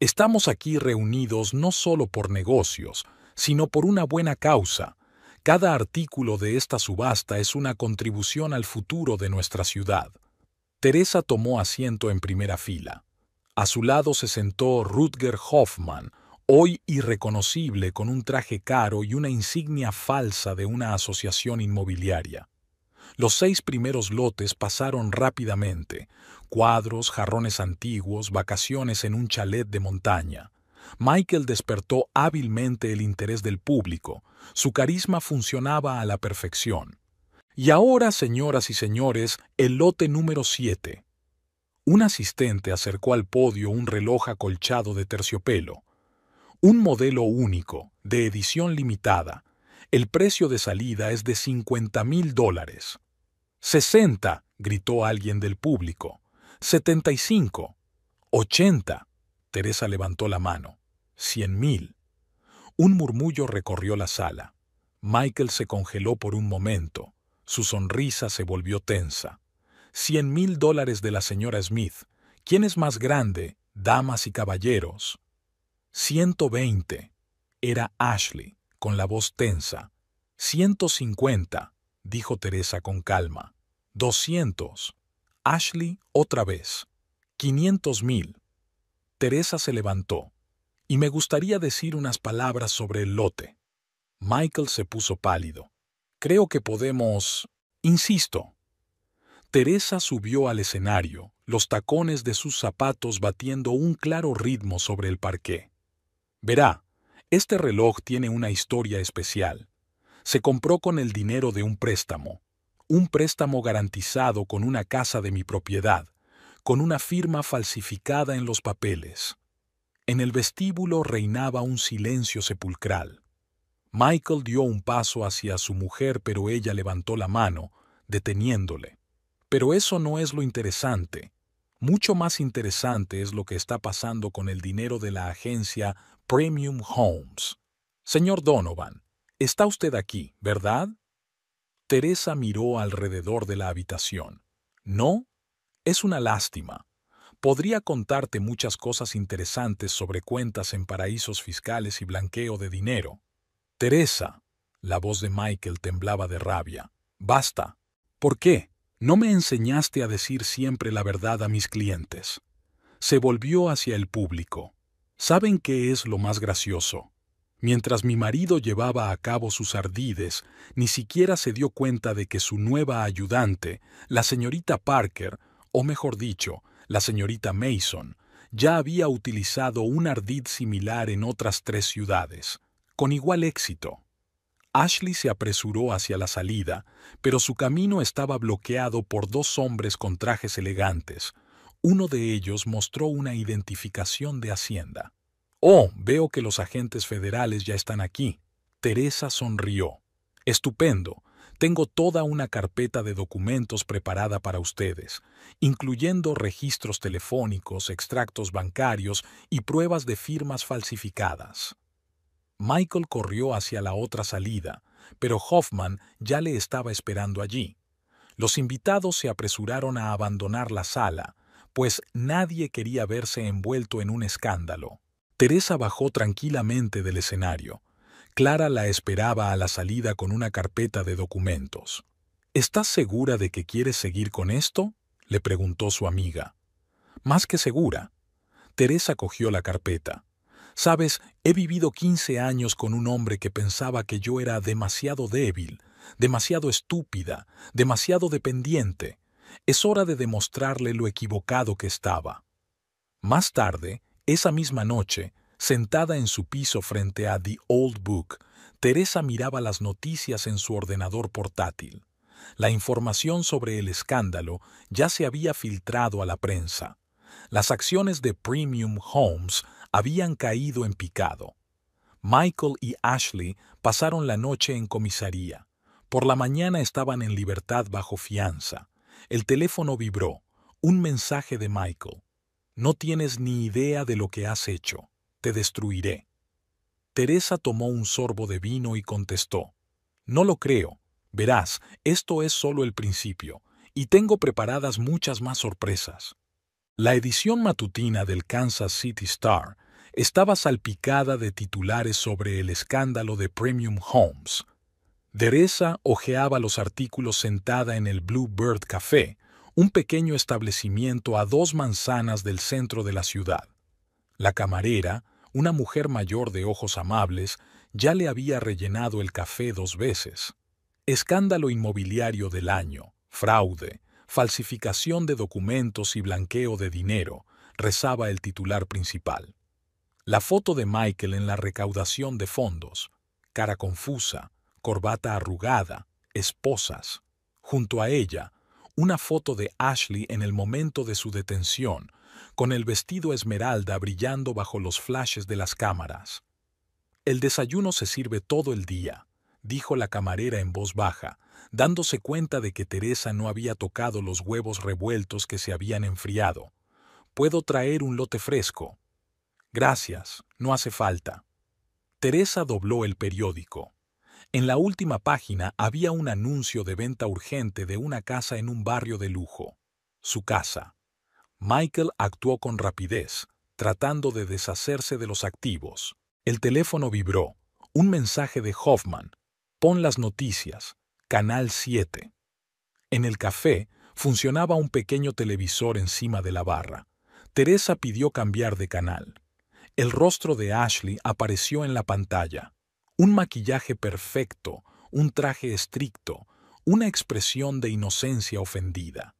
Estamos aquí reunidos no solo por negocios, sino por una buena causa. Cada artículo de esta subasta es una contribución al futuro de nuestra ciudad. Teresa tomó asiento en primera fila. A su lado se sentó Rutger Hoffman, hoy irreconocible con un traje caro y una insignia falsa de una asociación inmobiliaria. Los 6 primeros lotes pasaron rápidamente: cuadros, jarrones antiguos, vacaciones en un chalet de montaña. Michael despertó hábilmente el interés del público. Su carisma funcionaba a la perfección. Y ahora, señoras y señores, el lote número 7. Un asistente acercó al podio un reloj acolchado de terciopelo. Un modelo único, de edición limitada. El precio de salida es de $50,000. «60», gritó alguien del público. «75». «80». Teresa levantó la mano. «100,000». Un murmullo recorrió la sala. Michael se congeló por un momento. Su sonrisa se volvió tensa. $100,000 de la señora Smith. ¿Quién es más grande, damas y caballeros? 120. Era Ashley, con la voz tensa. 150, dijo Teresa con calma. 200. Ashley otra vez. 500,000. Teresa se levantó. Y me gustaría decir unas palabras sobre el lote. Michael se puso pálido. Creo que podemos... Insisto. Teresa subió al escenario, los tacones de sus zapatos batiendo un claro ritmo sobre el parqué. Verá, este reloj tiene una historia especial. Se compró con el dinero de un préstamo garantizado con una casa de mi propiedad, con una firma falsificada en los papeles. En el vestíbulo reinaba un silencio sepulcral. Michael dio un paso hacia su mujer, pero ella levantó la mano, deteniéndole. Pero eso no es lo interesante. Mucho más interesante es lo que está pasando con el dinero de la agencia Premium Homes. Señor Donovan, está usted aquí, ¿verdad? Teresa miró alrededor de la habitación. ¿No? Es una lástima. Podría contarte muchas cosas interesantes sobre cuentas en paraísos fiscales y blanqueo de dinero. Teresa, la voz de Michael temblaba de rabia. Basta. ¿Por qué? No me enseñaste a decir siempre la verdad a mis clientes. Se volvió hacia el público. ¿Saben qué es lo más gracioso? Mientras mi marido llevaba a cabo sus ardides, ni siquiera se dio cuenta de que su nueva ayudante, la señorita Parker, o mejor dicho, la señorita Mason, ya había utilizado un ardid similar en otras 3 ciudades, con igual éxito. Ashley se apresuró hacia la salida, pero su camino estaba bloqueado por 2 hombres con trajes elegantes. Uno de ellos mostró una identificación de Hacienda. «Oh, veo que los agentes federales ya están aquí». Teresa sonrió. «Estupendo. Tengo toda una carpeta de documentos preparada para ustedes, incluyendo registros telefónicos, extractos bancarios y pruebas de firmas falsificadas». Michael corrió hacia la otra salida, pero Hoffman ya le estaba esperando allí. Los invitados se apresuraron a abandonar la sala, pues nadie quería verse envuelto en un escándalo. Teresa bajó tranquilamente del escenario. Clara la esperaba a la salida con una carpeta de documentos. «¿Estás segura de que quieres seguir con esto?», le preguntó su amiga. «Más que segura». Teresa cogió la carpeta. «Sabes, he vivido 15 años con un hombre que pensaba que yo era demasiado débil, demasiado estúpida, demasiado dependiente. Es hora de demostrarle lo equivocado que estaba». Más tarde, esa misma noche, sentada en su piso frente a The Old Book, Teresa miraba las noticias en su ordenador portátil. La información sobre el escándalo ya se había filtrado a la prensa. Las acciones de Premium Homes habían caído en picado. Michael y Ashley pasaron la noche en comisaría. Por la mañana estaban en libertad bajo fianza. El teléfono vibró. Un mensaje de Michael. «No tienes ni idea de lo que has hecho. Te destruiré». Teresa tomó un sorbo de vino y contestó. «No lo creo. Verás, esto es solo el principio, y tengo preparadas muchas más sorpresas». La edición matutina del Kansas City Star estaba salpicada de titulares sobre el escándalo de Premium Homes. Teresa hojeaba los artículos sentada en el Bluebird Café, un pequeño establecimiento a 2 manzanas del centro de la ciudad. La camarera, una mujer mayor de ojos amables, ya le había rellenado el café 2 veces. «Escándalo inmobiliario del año, fraude, falsificación de documentos y blanqueo de dinero», rezaba el titular principal. La foto de Michael en la recaudación de fondos, cara confusa, corbata arrugada, esposas. Junto a ella, una foto de Ashley en el momento de su detención, con el vestido esmeralda brillando bajo los flashes de las cámaras. «El desayuno se sirve todo el día», dijo la camarera en voz baja, dándose cuenta de que Teresa no había tocado los huevos revueltos que se habían enfriado. «¿Puedo traer un lote fresco?» «Gracias, no hace falta». Teresa dobló el periódico. En la última página había un anuncio de venta urgente de una casa en un barrio de lujo. Su casa. Michael actuó con rapidez, tratando de deshacerse de los activos. El teléfono vibró. Un mensaje de Hoffman. «Pon las noticias. Canal 7». En el café funcionaba un pequeño televisor encima de la barra. Teresa pidió cambiar de canal. El rostro de Ashley apareció en la pantalla. Un maquillaje perfecto, un traje estricto, una expresión de inocencia ofendida.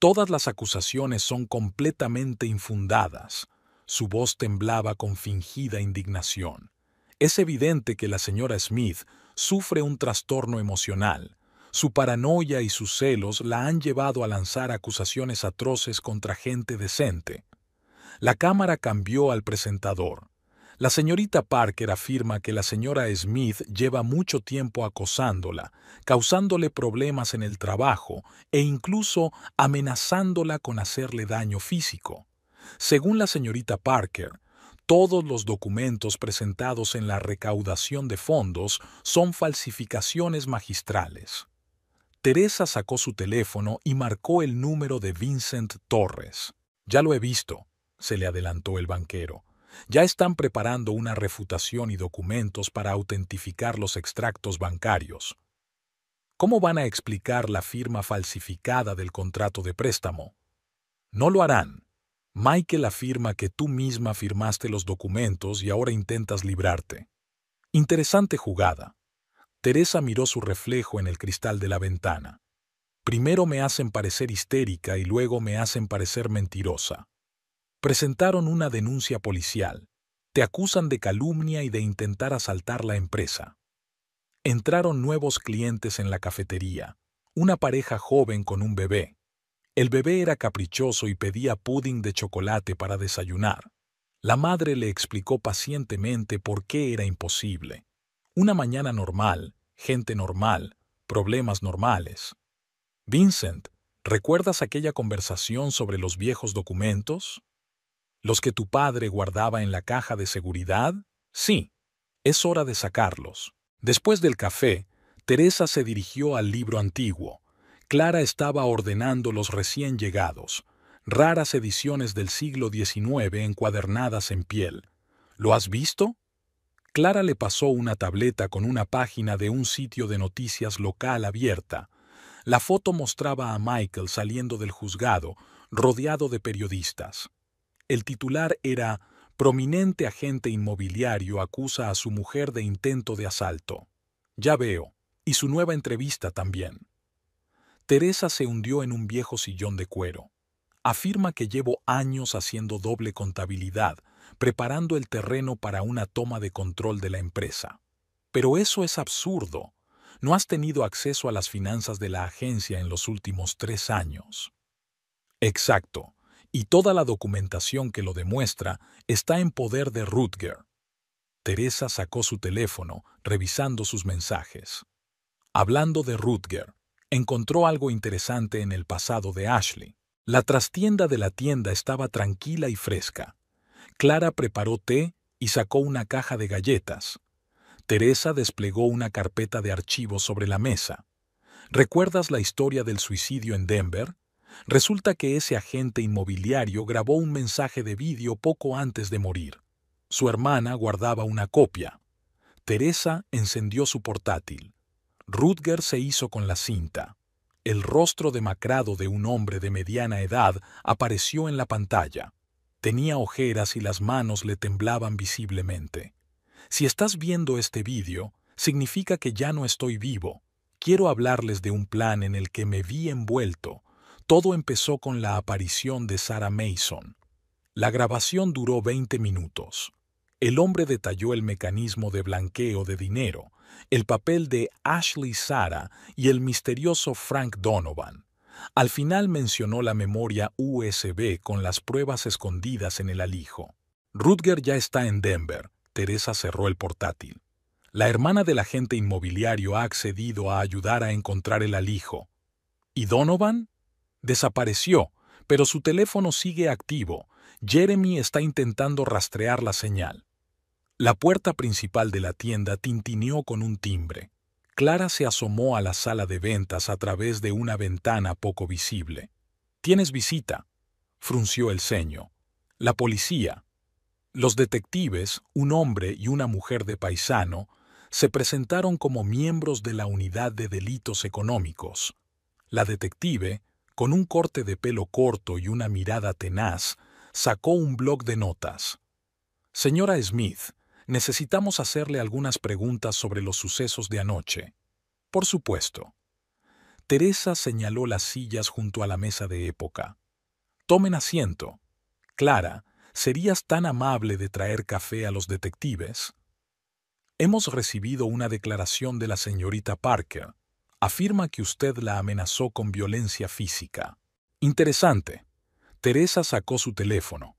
Todas las acusaciones son completamente infundadas. Su voz temblaba con fingida indignación. Es evidente que la señora Smith sufre un trastorno emocional. Su paranoia y sus celos la han llevado a lanzar acusaciones atroces contra gente decente. La cámara cambió al presentador. La señorita Parker afirma que la señora Smith lleva mucho tiempo acosándola, causándole problemas en el trabajo e incluso amenazándola con hacerle daño físico. Según la señorita Parker, todos los documentos presentados en la recaudación de fondos son falsificaciones magistrales. Teresa sacó su teléfono y marcó el número de Vincent Torres. «Ya lo he visto», se le adelantó el banquero. «Ya están preparando una refutación y documentos para autentificar los extractos bancarios». «¿Cómo van a explicar la firma falsificada del contrato de préstamo?» «No lo harán. Michael afirma que tú misma firmaste los documentos y ahora intentas librarte». «Interesante jugada». Teresa miró su reflejo en el cristal de la ventana. «Primero me hacen parecer histérica y luego me hacen parecer mentirosa. Presentaron una denuncia policial. Te acusan de calumnia y de intentar asaltar la empresa. Entraron nuevos clientes en la cafetería, una pareja joven con un bebé. El bebé era caprichoso y pedía pudding de chocolate para desayunar. La madre le explicó pacientemente por qué era imposible. Una mañana normal, gente normal, problemas normales. Vincent, ¿recuerdas aquella conversación sobre los viejos documentos? ¿Los que tu padre guardaba en la caja de seguridad? Sí, es hora de sacarlos. Después del café, Teresa se dirigió al libro antiguo. Clara estaba ordenando los recién llegados, raras ediciones del siglo XIX encuadernadas en piel. ¿Lo has visto? Clara le pasó una tableta con una página de un sitio de noticias local abierta. La foto mostraba a Michael saliendo del juzgado, rodeado de periodistas. El titular era «Prominente agente inmobiliario acusa a su mujer de intento de asalto». Ya veo, y su nueva entrevista también. Teresa se hundió en un viejo sillón de cuero. Afirma que llevo años haciendo doble contabilidad, preparando el terreno para una toma de control de la empresa. Pero eso es absurdo. No has tenido acceso a las finanzas de la agencia en los últimos 3 años. Exacto. Y toda la documentación que lo demuestra está en poder de Rutger. Teresa sacó su teléfono, revisando sus mensajes. Hablando de Rutger, encontró algo interesante en el pasado de Ashley. La trastienda de la tienda estaba tranquila y fresca. Clara preparó té y sacó una caja de galletas. Teresa desplegó una carpeta de archivos sobre la mesa. ¿Recuerdas la historia del suicidio en Denver? Resulta que ese agente inmobiliario grabó un mensaje de vídeo poco antes de morir. Su hermana guardaba una copia. Teresa encendió su portátil. Rutger se hizo con la cinta. El rostro demacrado de un hombre de mediana edad apareció en la pantalla. Tenía ojeras y las manos le temblaban visiblemente. Si estás viendo este vídeo, significa que ya no estoy vivo. Quiero hablarles de un plan en el que me vi envuelto. Todo empezó con la aparición de Sarah Mason. La grabación duró 20 minutos. El hombre detalló el mecanismo de blanqueo de dinero, el papel de Ashley Sarah y el misterioso Frank Donovan. Al final mencionó la memoria USB con las pruebas escondidas en el alijo. Rutger ya está en Denver. Teresa cerró el portátil. La hermana del agente inmobiliario ha accedido a ayudar a encontrar el alijo. ¿Y Donovan? Desapareció, pero su teléfono sigue activo. Jeremy está intentando rastrear la señal. La puerta principal de la tienda tintineó con un timbre. Clara se asomó a la sala de ventas a través de una ventana poco visible. «¿Tienes visita?», frunció el ceño. «La policía». Los detectives, un hombre y una mujer de paisano, se presentaron como miembros de la unidad de delitos económicos. La detective, con un corte de pelo corto y una mirada tenaz, sacó un bloc de notas. «Señora Smith, necesitamos hacerle algunas preguntas sobre los sucesos de anoche». «Por supuesto». Teresa señaló las sillas junto a la mesa de época. Tomen asiento. Clara, ¿serías tan amable de traer café a los detectives? Hemos recibido una declaración de la señorita Parker. Afirma que usted la amenazó con violencia física. Interesante. Teresa sacó su teléfono.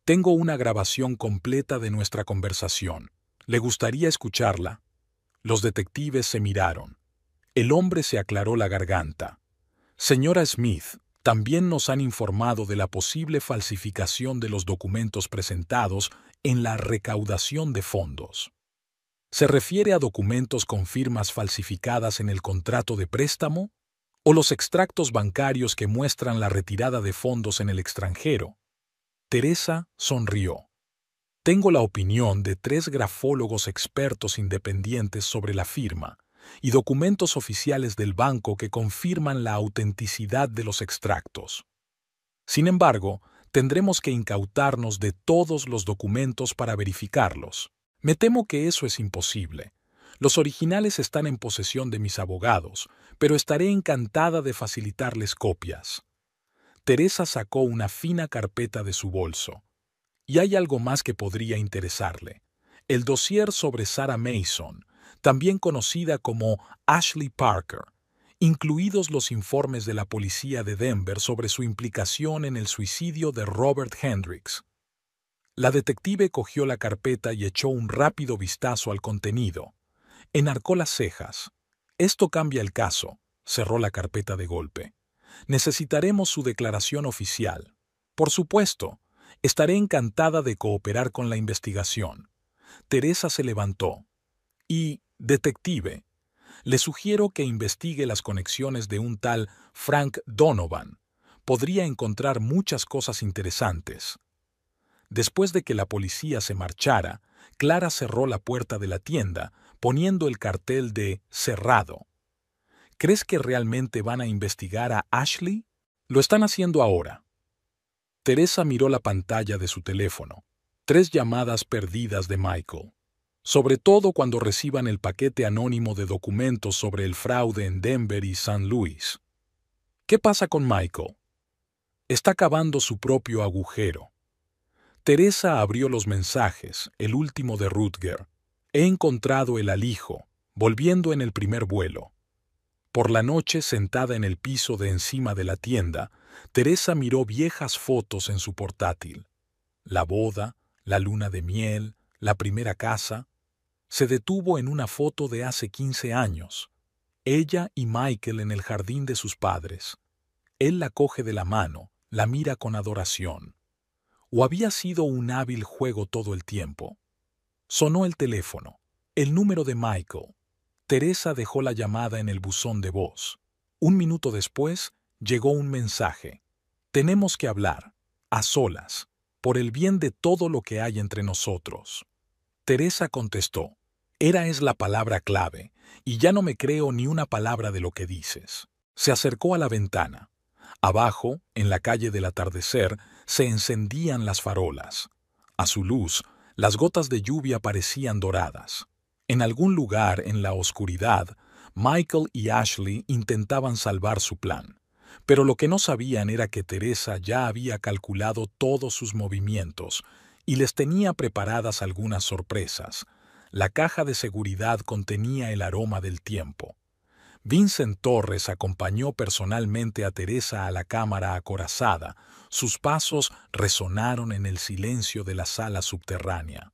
Tengo una grabación completa de nuestra conversación. ¿Le gustaría escucharla? Los detectives se miraron. El hombre se aclaró la garganta. Señora Smith, también nos han informado de la posible falsificación de los documentos presentados en la recaudación de fondos. ¿Se refiere a documentos con firmas falsificadas en el contrato de préstamo? ¿O los extractos bancarios que muestran la retirada de fondos en el extranjero? Teresa sonrió. Tengo la opinión de 3 grafólogos expertos independientes sobre la firma y documentos oficiales del banco que confirman la autenticidad de los extractos. Sin embargo, tendremos que incautarnos de todos los documentos para verificarlos. Me temo que eso es imposible. Los originales están en posesión de mis abogados, pero estaré encantada de facilitarles copias. Teresa sacó una fina carpeta de su bolso. Y hay algo más que podría interesarle. El dossier sobre Sarah Mason, también conocida como Ashley Parker, incluidos los informes de la policía de Denver sobre su implicación en el suicidio de Robert Hendricks. La detective cogió la carpeta y echó un rápido vistazo al contenido. Enarcó las cejas. Esto cambia el caso. Cerró la carpeta de golpe. Necesitaremos su declaración oficial. Por supuesto, estaré encantada de cooperar con la investigación. Teresa se levantó. Y, detective, le sugiero que investigue las conexiones de un tal Frank Donovan. Podría encontrar muchas cosas interesantes. Después de que la policía se marchara, Clara cerró la puerta de la tienda, poniendo el cartel de cerrado. ¿Crees que realmente van a investigar a Ashley? Lo están haciendo ahora. Teresa miró la pantalla de su teléfono. 3 llamadas perdidas de Michael. Sobre todo cuando reciban el paquete anónimo de documentos sobre el fraude en Denver y San Luis. ¿Qué pasa con Michael? Está cavando su propio agujero. Teresa abrió los mensajes, el último de Rutger. He encontrado el alijo, volviendo en el primer vuelo. Por la noche, sentada en el piso de encima de la tienda, Teresa miró viejas fotos en su portátil. La boda, la luna de miel, la primera casa. Se detuvo en una foto de hace 15 años. Ella y Michael en el jardín de sus padres. Él la coge de la mano, la mira con adoración. ¿O había sido un hábil juego todo el tiempo? Sonó el teléfono. El número de Michael. Teresa dejó la llamada en el buzón de voz. 1 minuto después, llegó un mensaje. Tenemos que hablar, a solas, por el bien de todo lo que hay entre nosotros. Teresa contestó. Era es la palabra clave, y ya no me creo ni una palabra de lo que dices. Se acercó a la ventana. Abajo, en la calle del atardecer, se encendían las farolas. A su luz, las gotas de lluvia parecían doradas. En algún lugar en la oscuridad, Michael y Ashley intentaban salvar su plan. Pero lo que no sabían era que Teresa ya había calculado todos sus movimientos y les tenía preparadas algunas sorpresas. La caja de seguridad contenía el aroma del tiempo. Vincent Torres acompañó personalmente a Teresa a la cámara acorazada. Sus pasos resonaron en el silencio de la sala subterránea.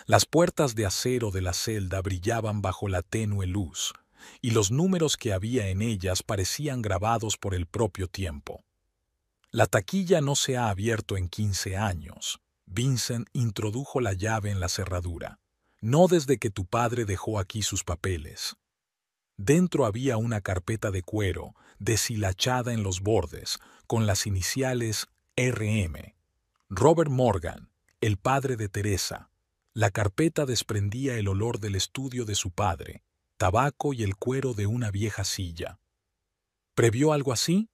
Las puertas de acero de la celda brillaban bajo la tenue luz, y los números que había en ellas parecían grabados por el propio tiempo. La taquilla no se ha abierto en 15 años. Vincent introdujo la llave en la cerradura. No desde que tu padre dejó aquí sus papeles. Dentro había una carpeta de cuero, deshilachada en los bordes, con las iniciales RM. Robert Morgan, el padre de Teresa. La carpeta desprendía el olor del estudio de su padre, tabaco y el cuero de una vieja silla. ¿Previó algo así?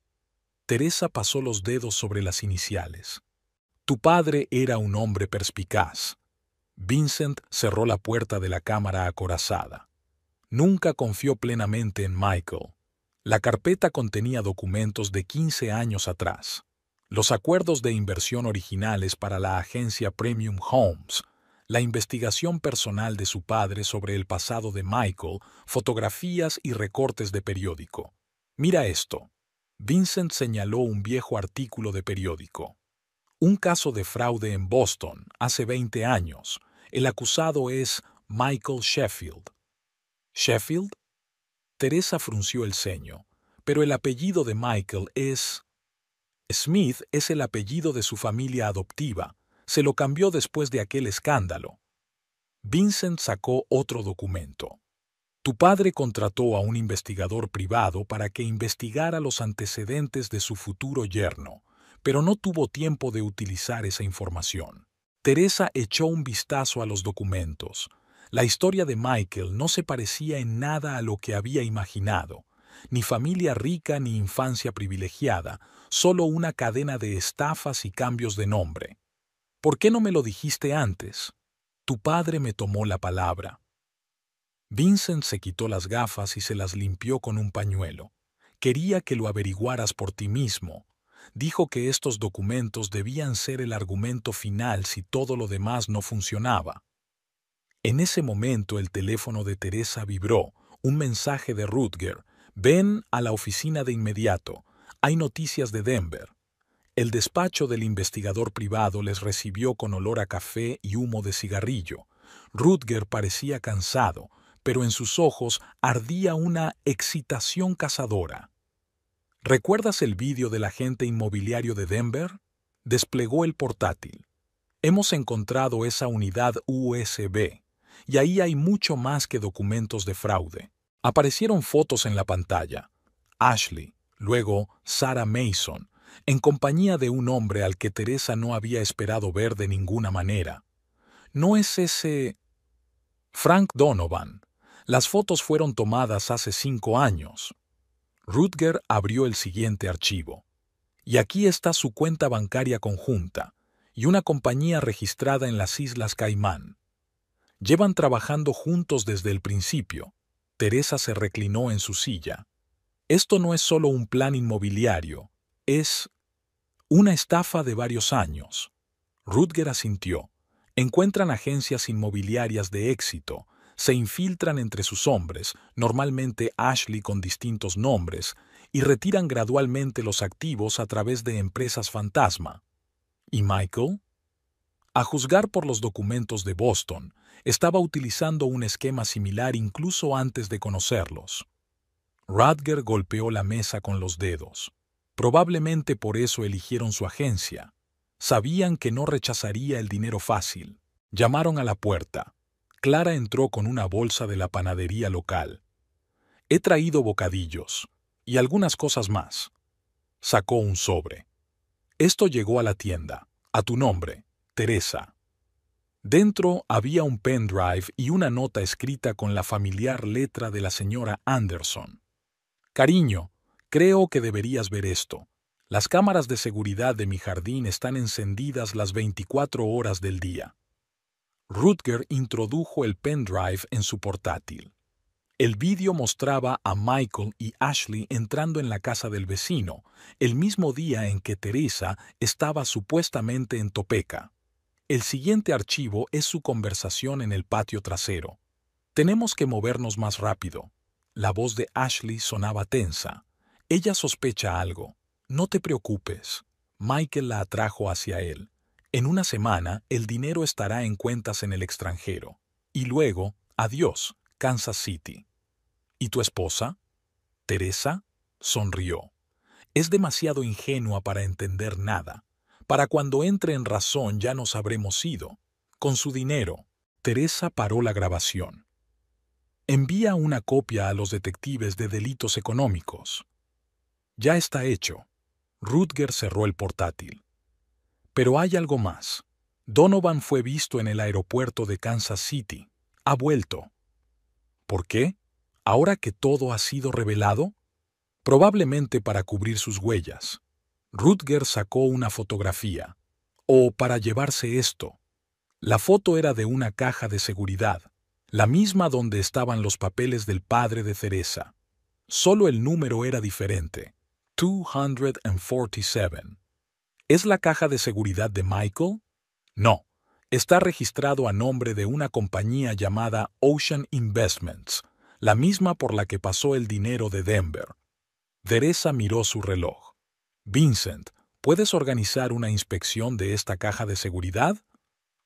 Teresa pasó los dedos sobre las iniciales. Tu padre era un hombre perspicaz. Vincent cerró la puerta de la cámara acorazada. Nunca confió plenamente en Michael. La carpeta contenía documentos de 15 años atrás. Los acuerdos de inversión originales para la agencia Premium Homes, la investigación personal de su padre sobre el pasado de Michael, fotografías y recortes de periódico. Mira esto. Vincent señaló un viejo artículo de periódico. Un caso de fraude en Boston, hace 20 años. El acusado es Michael Sheffield. ¿Sheffield? Teresa frunció el ceño, pero el apellido de Michael es... Smith es el apellido de su familia adoptiva. Se lo cambió después de aquel escándalo. Vincent sacó otro documento. Tu padre contrató a un investigador privado para que investigara los antecedentes de su futuro yerno, pero no tuvo tiempo de utilizar esa información. Teresa echó un vistazo a los documentos. La historia de Michael no se parecía en nada a lo que había imaginado. Ni familia rica ni infancia privilegiada, solo una cadena de estafas y cambios de nombre. ¿Por qué no me lo dijiste antes? Tu padre me tomó la palabra. Vincent se quitó las gafas y se las limpió con un pañuelo. Quería que lo averiguaras por ti mismo. Dijo que estos documentos debían ser el argumento final si todo lo demás no funcionaba. En ese momento el teléfono de Teresa vibró, un mensaje de Rutger. Ven a la oficina de inmediato. Hay noticias de Denver. El despacho del investigador privado les recibió con olor a café y humo de cigarrillo. Rutger parecía cansado, pero en sus ojos ardía una excitación cazadora. ¿Recuerdas el vídeo del agente inmobiliario de Denver? Desplegó el portátil. Hemos encontrado esa unidad USB, y ahí hay mucho más que documentos de fraude. Aparecieron fotos en la pantalla. Ashley, luego Sarah Mason, en compañía de un hombre al que Teresa no había esperado ver de ninguna manera. ¿No es ese Frank Donovan? Las fotos fueron tomadas hace 5 años. Rutger abrió el siguiente archivo. Y aquí está su cuenta bancaria conjunta y una compañía registrada en las Islas Caimán. Llevan trabajando juntos desde el principio. Teresa se reclinó en su silla. Esto no es solo un plan inmobiliario, es una estafa de varios años. Rutger asintió. Encuentran agencias inmobiliarias de éxito, se infiltran entre sus hombres, normalmente Ashley con distintos nombres, y retiran gradualmente los activos a través de empresas fantasma. ¿Y Michael? A juzgar por los documentos de Boston, estaba utilizando un esquema similar incluso antes de conocerlos. Rutger golpeó la mesa con los dedos. Probablemente por eso eligieron su agencia. Sabían que no rechazaría el dinero fácil. Llamaron a la puerta. Clara entró con una bolsa de la panadería local. He traído bocadillos y algunas cosas más. Sacó un sobre. Esto llegó a la tienda, a tu nombre, Teresa. Dentro había un pendrive y una nota escrita con la familiar letra de la señora Anderson. Cariño, creo que deberías ver esto. Las cámaras de seguridad de mi jardín están encendidas las 24 horas del día. Rutger introdujo el pendrive en su portátil. El vídeo mostraba a Michael y Ashley entrando en la casa del vecino, el mismo día en que Teresa estaba supuestamente en Topeka. El siguiente archivo es su conversación en el patio trasero. Tenemos que movernos más rápido. La voz de Ashley sonaba tensa. Ella sospecha algo. No te preocupes. Michael la atrajo hacia él. En una semana, el dinero estará en cuentas en el extranjero. Y luego, adiós, Kansas City. ¿Y tu esposa? Teresa sonrió. Es demasiado ingenua para entender nada. Para cuando entre en razón ya nos habremos ido. Con su dinero. Teresa paró la grabación. Envía una copia a los detectives de delitos económicos. Ya está hecho. Rutger cerró el portátil. Pero hay algo más. Donovan fue visto en el aeropuerto de Kansas City. Ha vuelto. ¿Por qué? ¿Ahora que todo ha sido revelado? Probablemente para cubrir sus huellas. Rutger sacó una fotografía. O para llevarse esto. La foto era de una caja de seguridad, la misma donde estaban los papeles del padre de Teresa. Solo el número era diferente. 247. ¿Es la caja de seguridad de Michael? No. Está registrado a nombre de una compañía llamada Ocean Investments, la misma por la que pasó el dinero de Denver. Teresa miró su reloj. Vincent, ¿puedes organizar una inspección de esta caja de seguridad?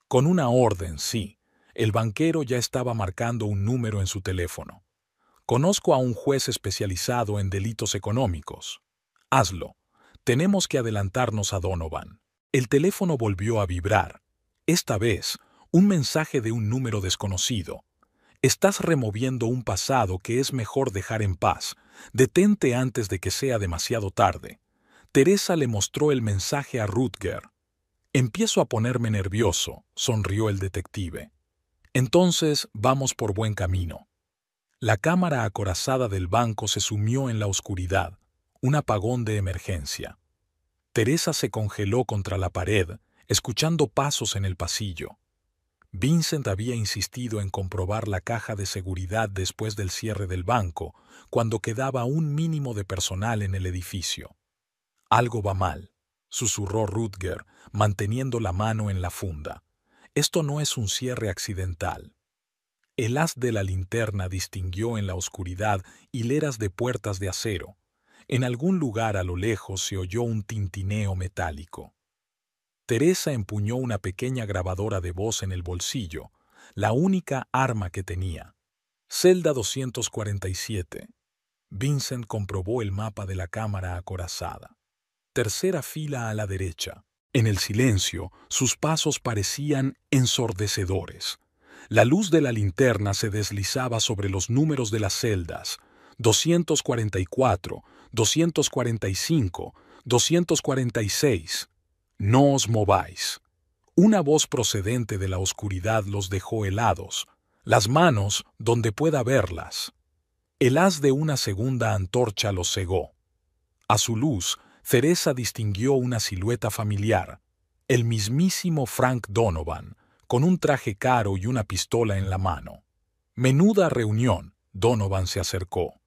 Con una orden, sí. El banquero ya estaba marcando un número en su teléfono. Conozco a un juez especializado en delitos económicos. Hazlo. Tenemos que adelantarnos a Donovan. El teléfono volvió a vibrar. Esta vez, un mensaje de un número desconocido. Estás removiendo un pasado que es mejor dejar en paz. Detente antes de que sea demasiado tarde. Teresa le mostró el mensaje a Rutger. Empiezo a ponerme nervioso, sonrió el detective. Entonces, vamos por buen camino. La cámara acorazada del banco se sumió en la oscuridad, un apagón de emergencia. Teresa se congeló contra la pared, escuchando pasos en el pasillo. Vincent había insistido en comprobar la caja de seguridad después del cierre del banco, cuando quedaba un mínimo de personal en el edificio. Algo va mal, susurró Rutger, manteniendo la mano en la funda. Esto no es un cierre accidental. El haz de la linterna distinguió en la oscuridad hileras de puertas de acero. En algún lugar a lo lejos se oyó un tintineo metálico. Teresa empuñó una pequeña grabadora de voz en el bolsillo, la única arma que tenía. Celda 247. Vincent comprobó el mapa de la cámara acorazada. Tercera fila a la derecha. En el silencio, sus pasos parecían ensordecedores. La luz de la linterna se deslizaba sobre los números de las celdas. 244, 245, 246. No os mováis. Una voz procedente de la oscuridad los dejó helados, las manos donde pueda verlas. El haz de una segunda antorcha los cegó. A su luz, Teresa distinguió una silueta familiar, el mismísimo Frank Donovan, con un traje caro y una pistola en la mano. Menuda reunión, Donovan se acercó.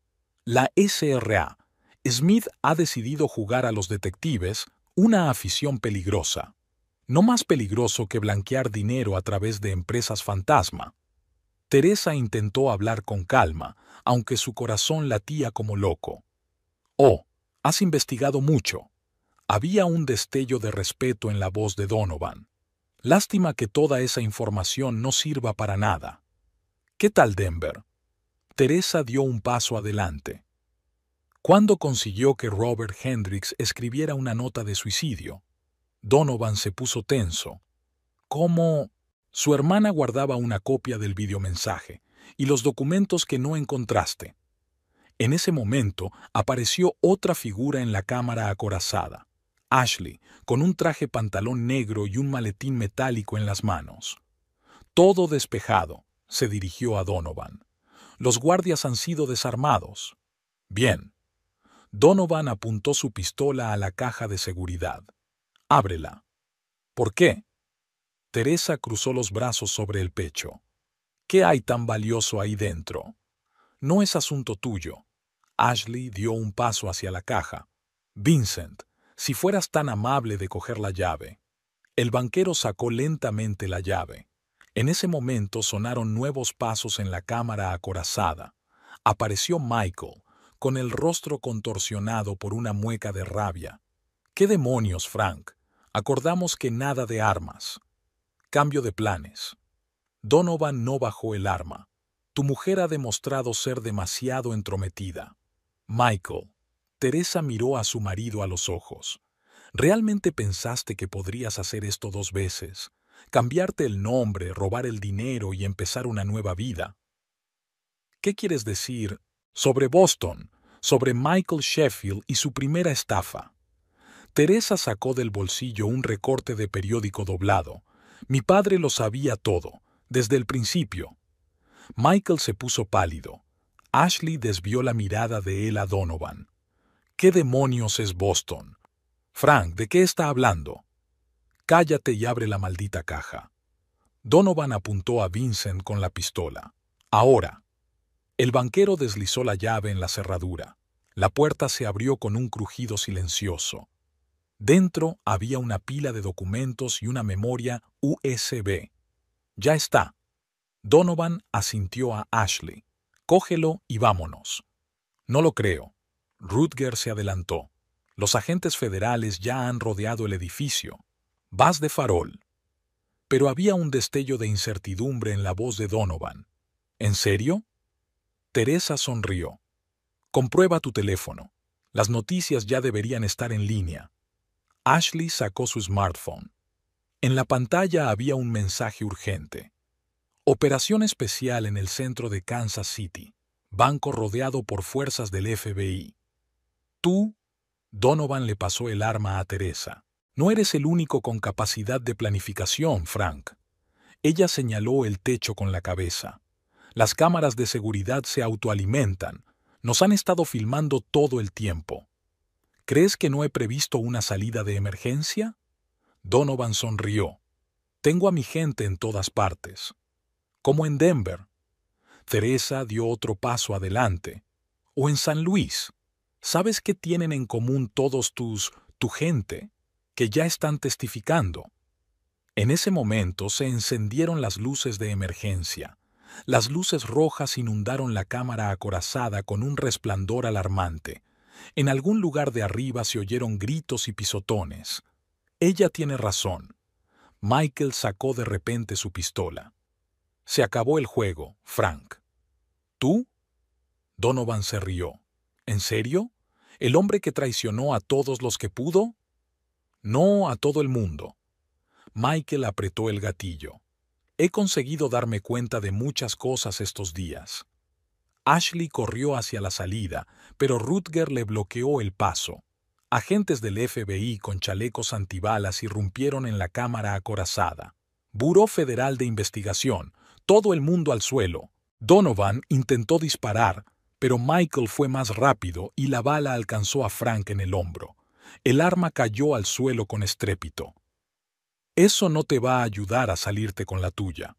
La SRA. Smith ha decidido jugar a los detectives una afición peligrosa. No más peligroso que blanquear dinero a través de empresas fantasma. Teresa intentó hablar con calma, aunque su corazón latía como loco. Oh, has investigado mucho. Había un destello de respeto en la voz de Donovan. Lástima que toda esa información no sirva para nada. ¿Qué tal Denver? Teresa dio un paso adelante. ¿Cuándo consiguió que Robert Hendricks escribiera una nota de suicidio? Donovan se puso tenso. ¿Cómo? Su hermana guardaba una copia del videomensaje y los documentos que no encontraste. En ese momento apareció otra figura en la cámara acorazada. Ashley, con un traje pantalón negro y un maletín metálico en las manos. Todo despejado, se dirigió a Donovan. Los guardias han sido desarmados. Bien. Donovan apuntó su pistola a la caja de seguridad. Ábrela. ¿Por qué? Teresa cruzó los brazos sobre el pecho. ¿Qué hay tan valioso ahí dentro? No es asunto tuyo. Ashley dio un paso hacia la caja. Vincent, si fueras tan amable de coger la llave. El banquero sacó lentamente la llave. En ese momento sonaron nuevos pasos en la cámara acorazada. Apareció Michael, con el rostro contorsionado por una mueca de rabia. ¿Qué demonios, Frank? Acordamos que nada de armas. Cambio de planes. Donovan no bajó el arma. Tu mujer ha demostrado ser demasiado entrometida. Michael. Teresa miró a su marido a los ojos. ¿Realmente pensaste que podrías hacer esto 2 veces? Cambiarte el nombre, robar el dinero y empezar una nueva vida. ¿Qué quieres decir sobre Boston, sobre Michael Sheffield y su primera estafa? Teresa sacó del bolsillo un recorte de periódico doblado. Mi padre lo sabía todo, desde el principio. Michael se puso pálido. Ashley desvió la mirada de él a Donovan. ¿Qué demonios es Boston? Frank, ¿de qué está hablando? Cállate y abre la maldita caja. Donovan apuntó a Vincent con la pistola. Ahora. El banquero deslizó la llave en la cerradura. La puerta se abrió con un crujido silencioso. Dentro había una pila de documentos y una memoria USB. «Ya está». Donovan asintió a Ashley. «Cógelo y vámonos». «No lo creo». Rutger se adelantó. «Los agentes federales ya han rodeado el edificio. Vas de farol». Pero había un destello de incertidumbre en la voz de Donovan. «¿En serio?» Teresa sonrió. «Comprueba tu teléfono. Las noticias ya deberían estar en línea». Ashley sacó su smartphone. En la pantalla había un mensaje urgente. Operación especial en el centro de Kansas City. Banco rodeado por fuerzas del FBI. Tú, Donovan le pasó el arma a Teresa. No eres el único con capacidad de planificación, Frank. Ella señaló el techo con la cabeza. Las cámaras de seguridad se autoalimentan. Nos han estado filmando todo el tiempo. ¿Crees que no he previsto una salida de emergencia? Donovan sonrió. Tengo a mi gente en todas partes. Como en Denver. Teresa dio otro paso adelante. O en San Luis. ¿Sabes qué tienen en común todos tu gente? Que ya están testificando. En ese momento se encendieron las luces de emergencia. Las luces rojas inundaron la cámara acorazada con un resplandor alarmante. En algún lugar de arriba se oyeron gritos y pisotones. Ella tiene razón. Michael sacó de repente su pistola. Se acabó el juego, Frank. ¿Tú? Donovan se rió. ¿En serio? ¿El hombre que traicionó a todos los que pudo? No a todo el mundo. Michael apretó el gatillo. He conseguido darme cuenta de muchas cosas estos días. Ashley corrió hacia la salida, pero Rutger le bloqueó el paso. Agentes del FBI con chalecos antibalas irrumpieron en la cámara acorazada. Buró Federal de Investigación, todo el mundo al suelo. Donovan intentó disparar, pero Michael fue más rápido y la bala alcanzó a Frank en el hombro. El arma cayó al suelo con estrépito. Eso no te va a ayudar a salirte con la tuya.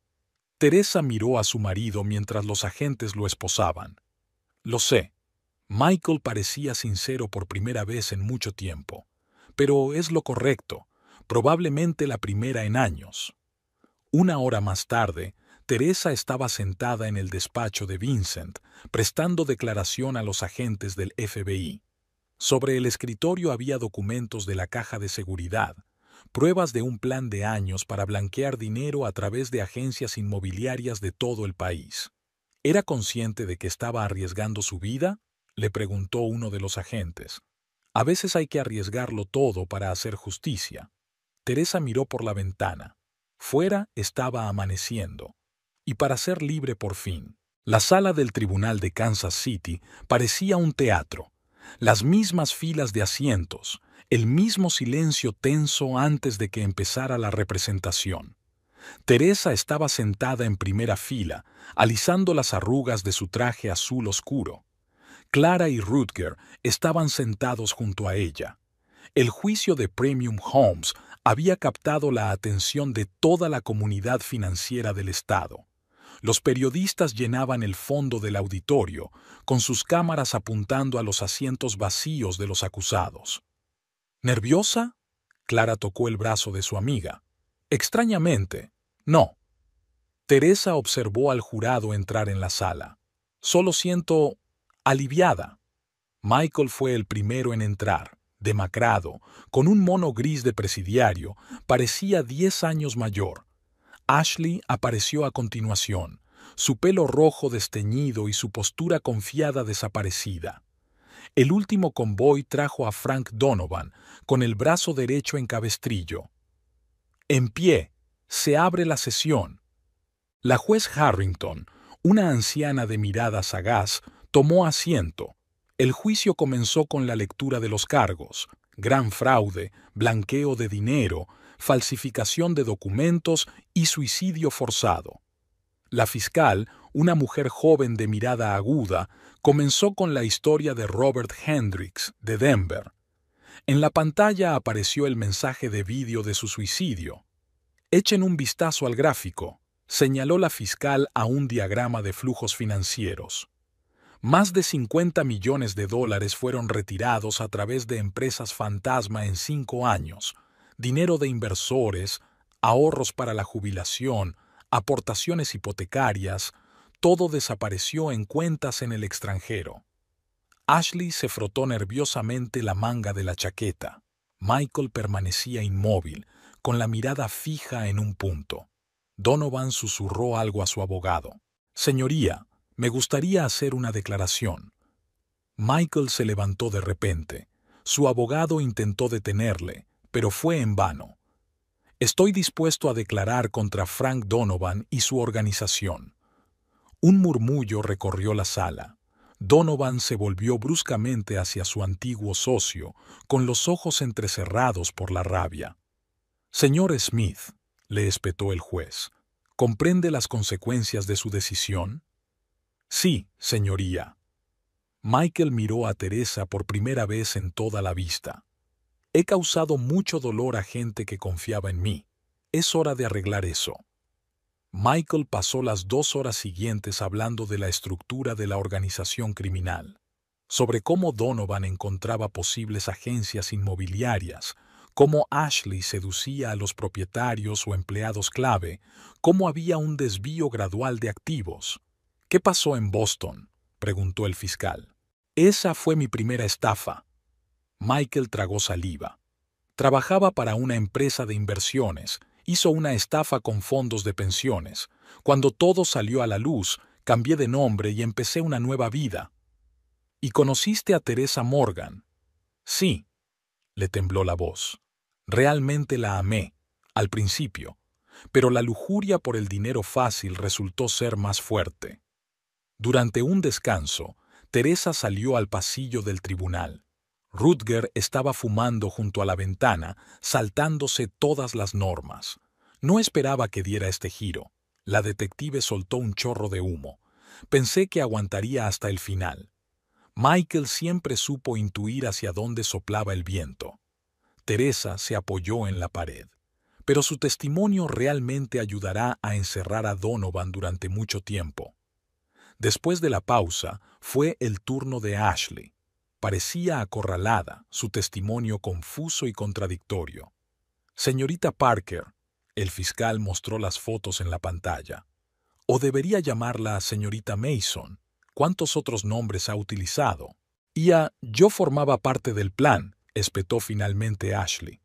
Teresa miró a su marido mientras los agentes lo esposaban. Lo sé. Michael parecía sincero por primera vez en mucho tiempo. Pero es lo correcto, probablemente la primera en años. Una hora más tarde, Teresa estaba sentada en el despacho de Vincent, prestando declaración a los agentes del FBI. Sobre el escritorio había documentos de la caja de seguridad, pruebas de un plan de años para blanquear dinero a través de agencias inmobiliarias de todo el país. ¿Era consciente de que estaba arriesgando su vida?, le preguntó uno de los agentes. A veces hay que arriesgarlo todo para hacer justicia. Teresa miró por la ventana. Fuera estaba amaneciendo. Y para ser libre por fin. La sala del tribunal de Kansas City parecía un teatro. Las mismas filas de asientos, el mismo silencio tenso antes de que empezara la representación. Teresa estaba sentada en primera fila, alisando las arrugas de su traje azul oscuro. Clara y Rutger estaban sentados junto a ella. El juicio de Premium Homes había captado la atención de toda la comunidad financiera del estado. Los periodistas llenaban el fondo del auditorio, con sus cámaras apuntando a los asientos vacíos de los acusados. ¿Nerviosa? Clara tocó el brazo de su amiga. Extrañamente, no. Teresa observó al jurado entrar en la sala. Solo siento aliviada. Michael fue el primero en entrar, demacrado, con un mono gris de presidiario, parecía 10 años mayor. Ashley apareció a continuación, su pelo rojo desteñido y su postura confiada desaparecida. El último convoy trajo a Frank Donovan, con el brazo derecho en cabestrillo. En pie, se abre la sesión. La juez Harrington, una anciana de mirada sagaz, tomó asiento. El juicio comenzó con la lectura de los cargos: gran fraude, blanqueo de dinero, falsificación de documentos y suicidio forzado. La fiscal, una mujer joven de mirada aguda, comenzó con la historia de Robert Hendricks, de Denver. En la pantalla apareció el mensaje de vídeo de su suicidio. Echen un vistazo al gráfico, señaló la fiscal a un diagrama de flujos financieros. Más de 50 millones de dólares fueron retirados a través de empresas fantasma en 5 años, dinero de inversores, ahorros para la jubilación, aportaciones hipotecarias, todo desapareció en cuentas en el extranjero. Ashley se frotó nerviosamente la manga de la chaqueta. Michael permanecía inmóvil, con la mirada fija en un punto. Donovan susurró algo a su abogado. «Señoría, me gustaría hacer una declaración». Michael se levantó de repente. Su abogado intentó detenerle, pero fue en vano. «Estoy dispuesto a declarar contra Frank Donovan y su organización». Un murmullo recorrió la sala. Donovan se volvió bruscamente hacia su antiguo socio, con los ojos entrecerrados por la rabia. «Señor Smith», le espetó el juez, «¿comprende las consecuencias de su decisión?» «Sí, señoría». Michael miró a Teresa por primera vez en toda la vista. «He causado mucho dolor a gente que confiaba en mí. Es hora de arreglar eso». Michael pasó las 2 horas siguientes hablando de la estructura de la organización criminal, sobre cómo Donovan encontraba posibles agencias inmobiliarias, cómo Ashley seducía a los propietarios o empleados clave, cómo había un desvío gradual de activos. «¿Qué pasó en Boston?», preguntó el fiscal. «Esa fue mi primera estafa». Michael tragó saliva. Trabajaba para una empresa de inversiones. Hizo una estafa con fondos de pensiones. Cuando todo salió a la luz, cambié de nombre y empecé una nueva vida. «¿Y conociste a Teresa Morgan?» «Sí», le tembló la voz. «Realmente la amé, al principio, pero la lujuria por el dinero fácil resultó ser más fuerte». Durante un descanso, Teresa salió al pasillo del tribunal. Rutger estaba fumando junto a la ventana, saltándose todas las normas. No esperaba que diera este giro. La detective soltó un chorro de humo. Pensé que aguantaría hasta el final. Michael siempre supo intuir hacia dónde soplaba el viento. Teresa se apoyó en la pared. Pero su testimonio realmente ayudará a encerrar a Donovan durante mucho tiempo. Después de la pausa, fue el turno de Ashley. Parecía acorralada, su testimonio confuso y contradictorio. «Señorita Parker», el fiscal mostró las fotos en la pantalla. «O debería llamarla señorita Mason. ¿Cuántos otros nombres ha utilizado?» «Yo formaba parte del plan», espetó finalmente Ashley.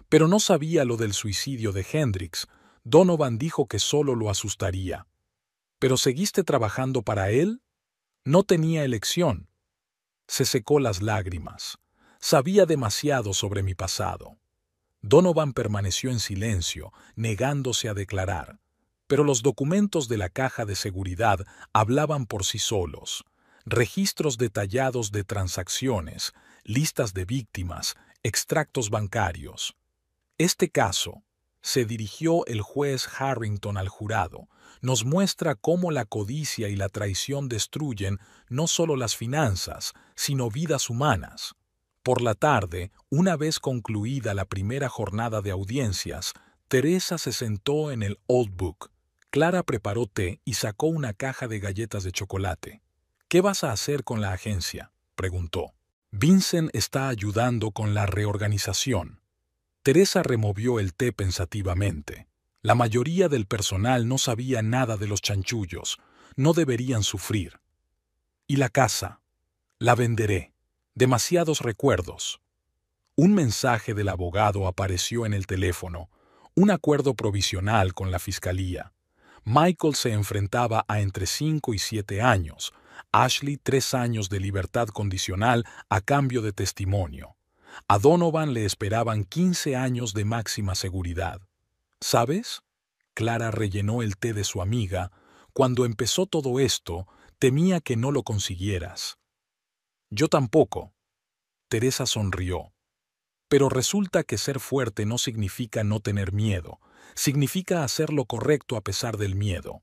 «Pero no sabía lo del suicidio de Hendricks. Donovan dijo que solo lo asustaría». «¿Pero seguiste trabajando para él?» «No tenía elección». Se secó las lágrimas. Sabía demasiado sobre mi pasado. Donovan permaneció en silencio, negándose a declarar. Pero los documentos de la caja de seguridad hablaban por sí solos. Registros detallados de transacciones, listas de víctimas, extractos bancarios. Este caso, se dirigió el juez Harrington al jurado, nos muestra cómo la codicia y la traición destruyen no solo las finanzas, sino vidas humanas. Por la tarde, una vez concluida la primera jornada de audiencias, Teresa se sentó en el Old Book. Clara preparó té y sacó una caja de galletas de chocolate. «¿Qué vas a hacer con la agencia?», preguntó. «Vincent está ayudando con la reorganización». Teresa removió el té pensativamente. La mayoría del personal no sabía nada de los chanchullos. No deberían sufrir. «¿Y la casa?» «La venderé. Demasiados recuerdos». Un mensaje del abogado apareció en el teléfono. Un acuerdo provisional con la fiscalía. Michael se enfrentaba a entre 5 y 7 años. Ashley 3 años de libertad condicional a cambio de testimonio. A Donovan le esperaban 15 años de máxima seguridad. «¿Sabes?», Clara rellenó el té de su amiga. «Cuando empezó todo esto, temía que no lo consiguieras». «Yo tampoco». Teresa sonrió. «Pero resulta que ser fuerte no significa no tener miedo. Significa hacer lo correcto a pesar del miedo».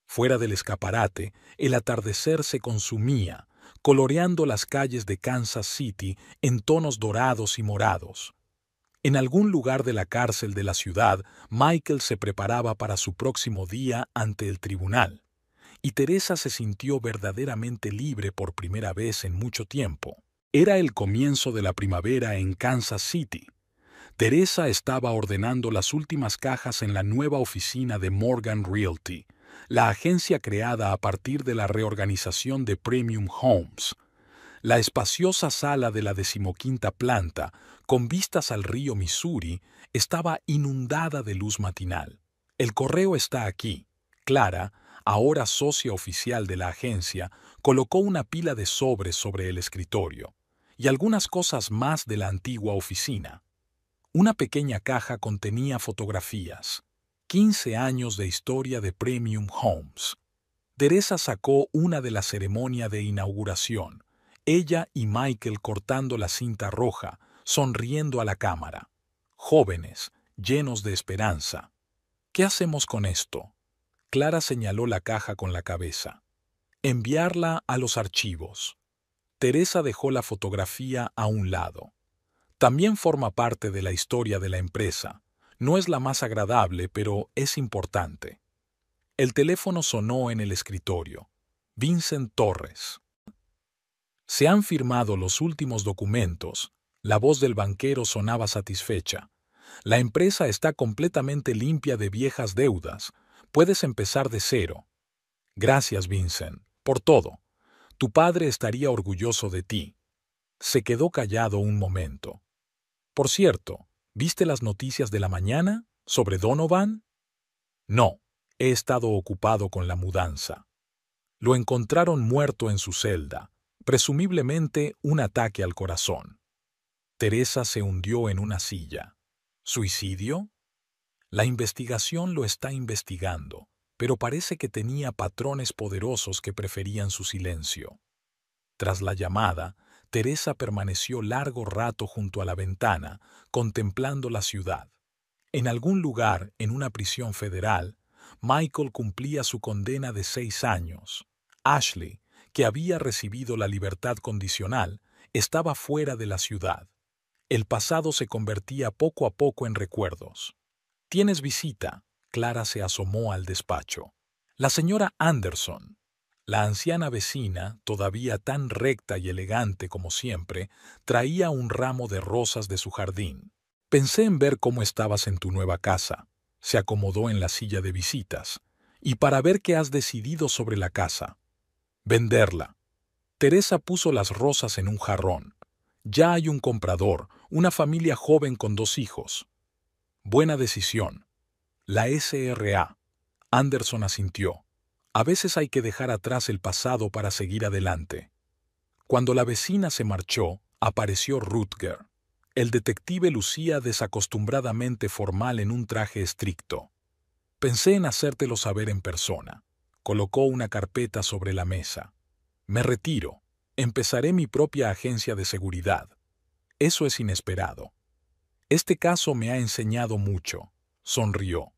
Fuera del escaparate, el atardecer se consumía, coloreando las calles de Kansas City en tonos dorados y morados. En algún lugar de la cárcel de la ciudad, Michael se preparaba para su próximo día ante el tribunal. y Teresa se sintió verdaderamente libre por primera vez en mucho tiempo. Era el comienzo de la primavera en Kansas City. Teresa estaba ordenando las últimas cajas en la nueva oficina de Morgan Realty, la agencia creada a partir de la reorganización de Premium Homes. La espaciosa sala de la 15ª planta, con vistas al río Missouri, estaba inundada de luz matinal. El correo está aquí. Clara, ahora socia oficial de la agencia, colocó una pila de sobres sobre el escritorio y algunas cosas más de la antigua oficina. Una pequeña caja contenía fotografías. 15 años de historia de Premium Homes. Teresa sacó una de la ceremonia de inauguración, ella y Michael cortando la cinta roja, sonriendo a la cámara. Jóvenes, llenos de esperanza. ¿Qué hacemos con esto? Clara señaló la caja con la cabeza. Enviarla a los archivos. Teresa dejó la fotografía a un lado. También forma parte de la historia de la empresa. No es la más agradable, pero es importante. El teléfono sonó en el escritorio. Vincent Torres. Se han firmado los últimos documentos. La voz del banquero sonaba satisfecha. La empresa está completamente limpia de viejas deudas. Puedes empezar de cero. Gracias, Vincent, por todo. Tu padre estaría orgulloso de ti. Se quedó callado un momento. Por cierto, ¿viste las noticias de la mañana sobre Donovan? No, he estado ocupado con la mudanza. Lo encontraron muerto en su celda, presumiblemente un ataque al corazón. Teresa se hundió en una silla. ¿Suicidio? La investigación lo está investigando, pero parece que tenía patrones poderosos que preferían su silencio. Tras la llamada, Teresa permaneció largo rato junto a la ventana, contemplando la ciudad. En algún lugar, en una prisión federal, Michael cumplía su condena de 6 años. Ashley, que había recibido la libertad condicional, estaba fuera de la ciudad. El pasado se convertía poco a poco en recuerdos. «¿Tienes visita?» Clara se asomó al despacho. «La señora Anderson». La anciana vecina, todavía tan recta y elegante como siempre, traía un ramo de rosas de su jardín. «Pensé en ver cómo estabas en tu nueva casa». Se acomodó en la silla de visitas. «Y para ver qué has decidido sobre la casa». «Venderla». Teresa puso las rosas en un jarrón. «Ya hay un comprador, una familia joven con 2 hijos». «Buena decisión». «La SRA». Anderson asintió. «A veces hay que dejar atrás el pasado para seguir adelante». Cuando la vecina se marchó, apareció Rutger. El detective lucía desacostumbradamente formal en un traje estricto. «Pensé en hacértelo saber en persona». Colocó una carpeta sobre la mesa. «Me retiro. Empezaré mi propia agencia de seguridad». «Eso es inesperado». «Este caso me ha enseñado mucho», sonrió.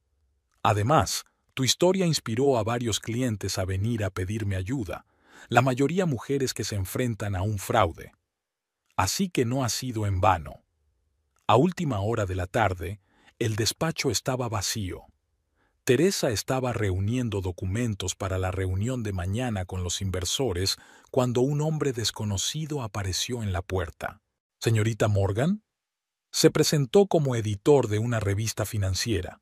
«Además, tu historia inspiró a varios clientes a venir a pedirme ayuda, la mayoría mujeres que se enfrentan a un fraude. Así que no ha sido en vano». A última hora de la tarde, el despacho estaba vacío. Teresa estaba reuniendo documentos para la reunión de mañana con los inversores cuando un hombre desconocido apareció en la puerta. «¿Señorita Morgan?» Se presentó como editor de una revista financiera.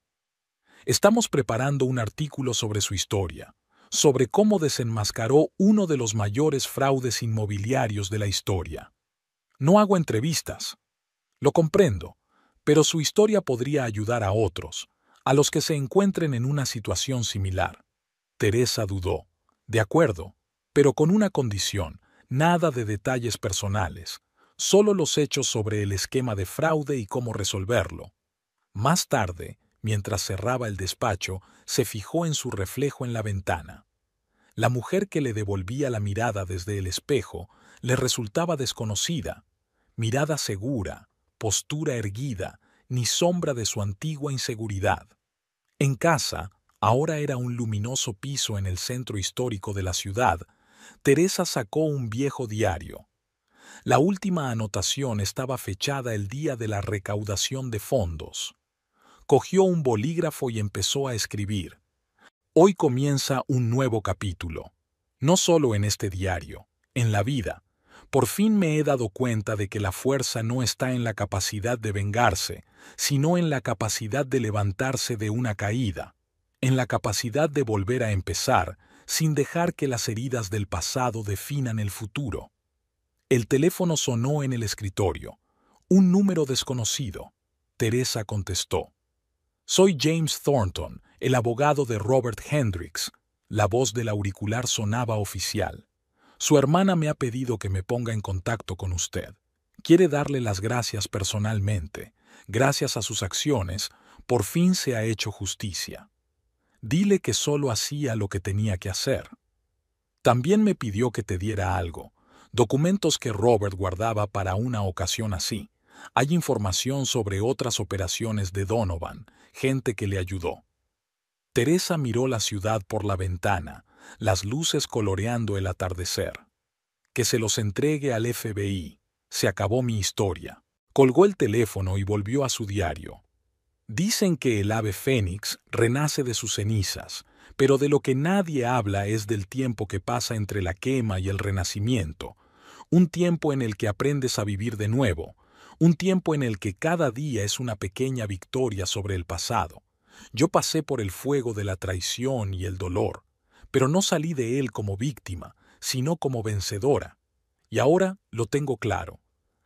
«Estamos preparando un artículo sobre su historia, sobre cómo desenmascaró uno de los mayores fraudes inmobiliarios de la historia. No hago entrevistas. Lo comprendo, pero su historia podría ayudar a otros, a los que se encuentren en una situación similar». Teresa dudó. «De acuerdo, pero con una condición, nada de detalles personales, solo los hechos sobre el esquema de fraude y cómo resolverlo». Más tarde, mientras cerraba el despacho, se fijó en su reflejo en la ventana. La mujer que le devolvía la mirada desde el espejo le resultaba desconocida. Mirada segura, postura erguida, ni sombra de su antigua inseguridad. En casa, ahora era un luminoso piso en el centro histórico de la ciudad, Teresa sacó un viejo diario. La última anotación estaba fechada el día de la recaudación de fondos. Cogió un bolígrafo y empezó a escribir. Hoy comienza un nuevo capítulo. No solo en este diario, en la vida. Por fin me he dado cuenta de que la fuerza no está en la capacidad de vengarse, sino en la capacidad de levantarse de una caída, en la capacidad de volver a empezar sin dejar que las heridas del pasado definan el futuro. El teléfono sonó en el escritorio. Un número desconocido. Teresa contestó. Soy James Thornton, el abogado de Robert Hendricks. La voz del auricular sonaba oficial. Su hermana me ha pedido que me ponga en contacto con usted. Quiere darle las gracias personalmente. Gracias a sus acciones, por fin se ha hecho justicia. Dile que solo hacía lo que tenía que hacer. También me pidió que te diera algo, documentos que Robert guardaba para una ocasión así. Hay información sobre otras operaciones de Donovan, gente que le ayudó. Teresa miró la ciudad por la ventana, las luces coloreando el atardecer. Que se los entregue al FBI. Se acabó mi historia. Colgó el teléfono y volvió a su diario. Dicen que el ave fénix renace de sus cenizas, pero de lo que nadie habla es del tiempo que pasa entre la quema y el renacimiento, un tiempo en el que aprendes a vivir de nuevo, un tiempo en el que cada día es una pequeña victoria sobre el pasado. Yo pasé por el fuego de la traición y el dolor, pero no salí de él como víctima, sino como vencedora. Y ahora lo tengo claro.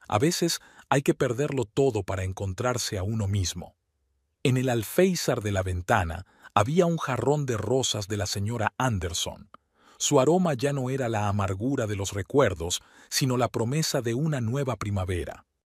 A veces hay que perderlo todo para encontrarse a uno mismo. En el alféizar de la ventana había un jarrón de rosas de la señora Anderson. Su aroma ya no era la amargura de los recuerdos, sino la promesa de una nueva primavera.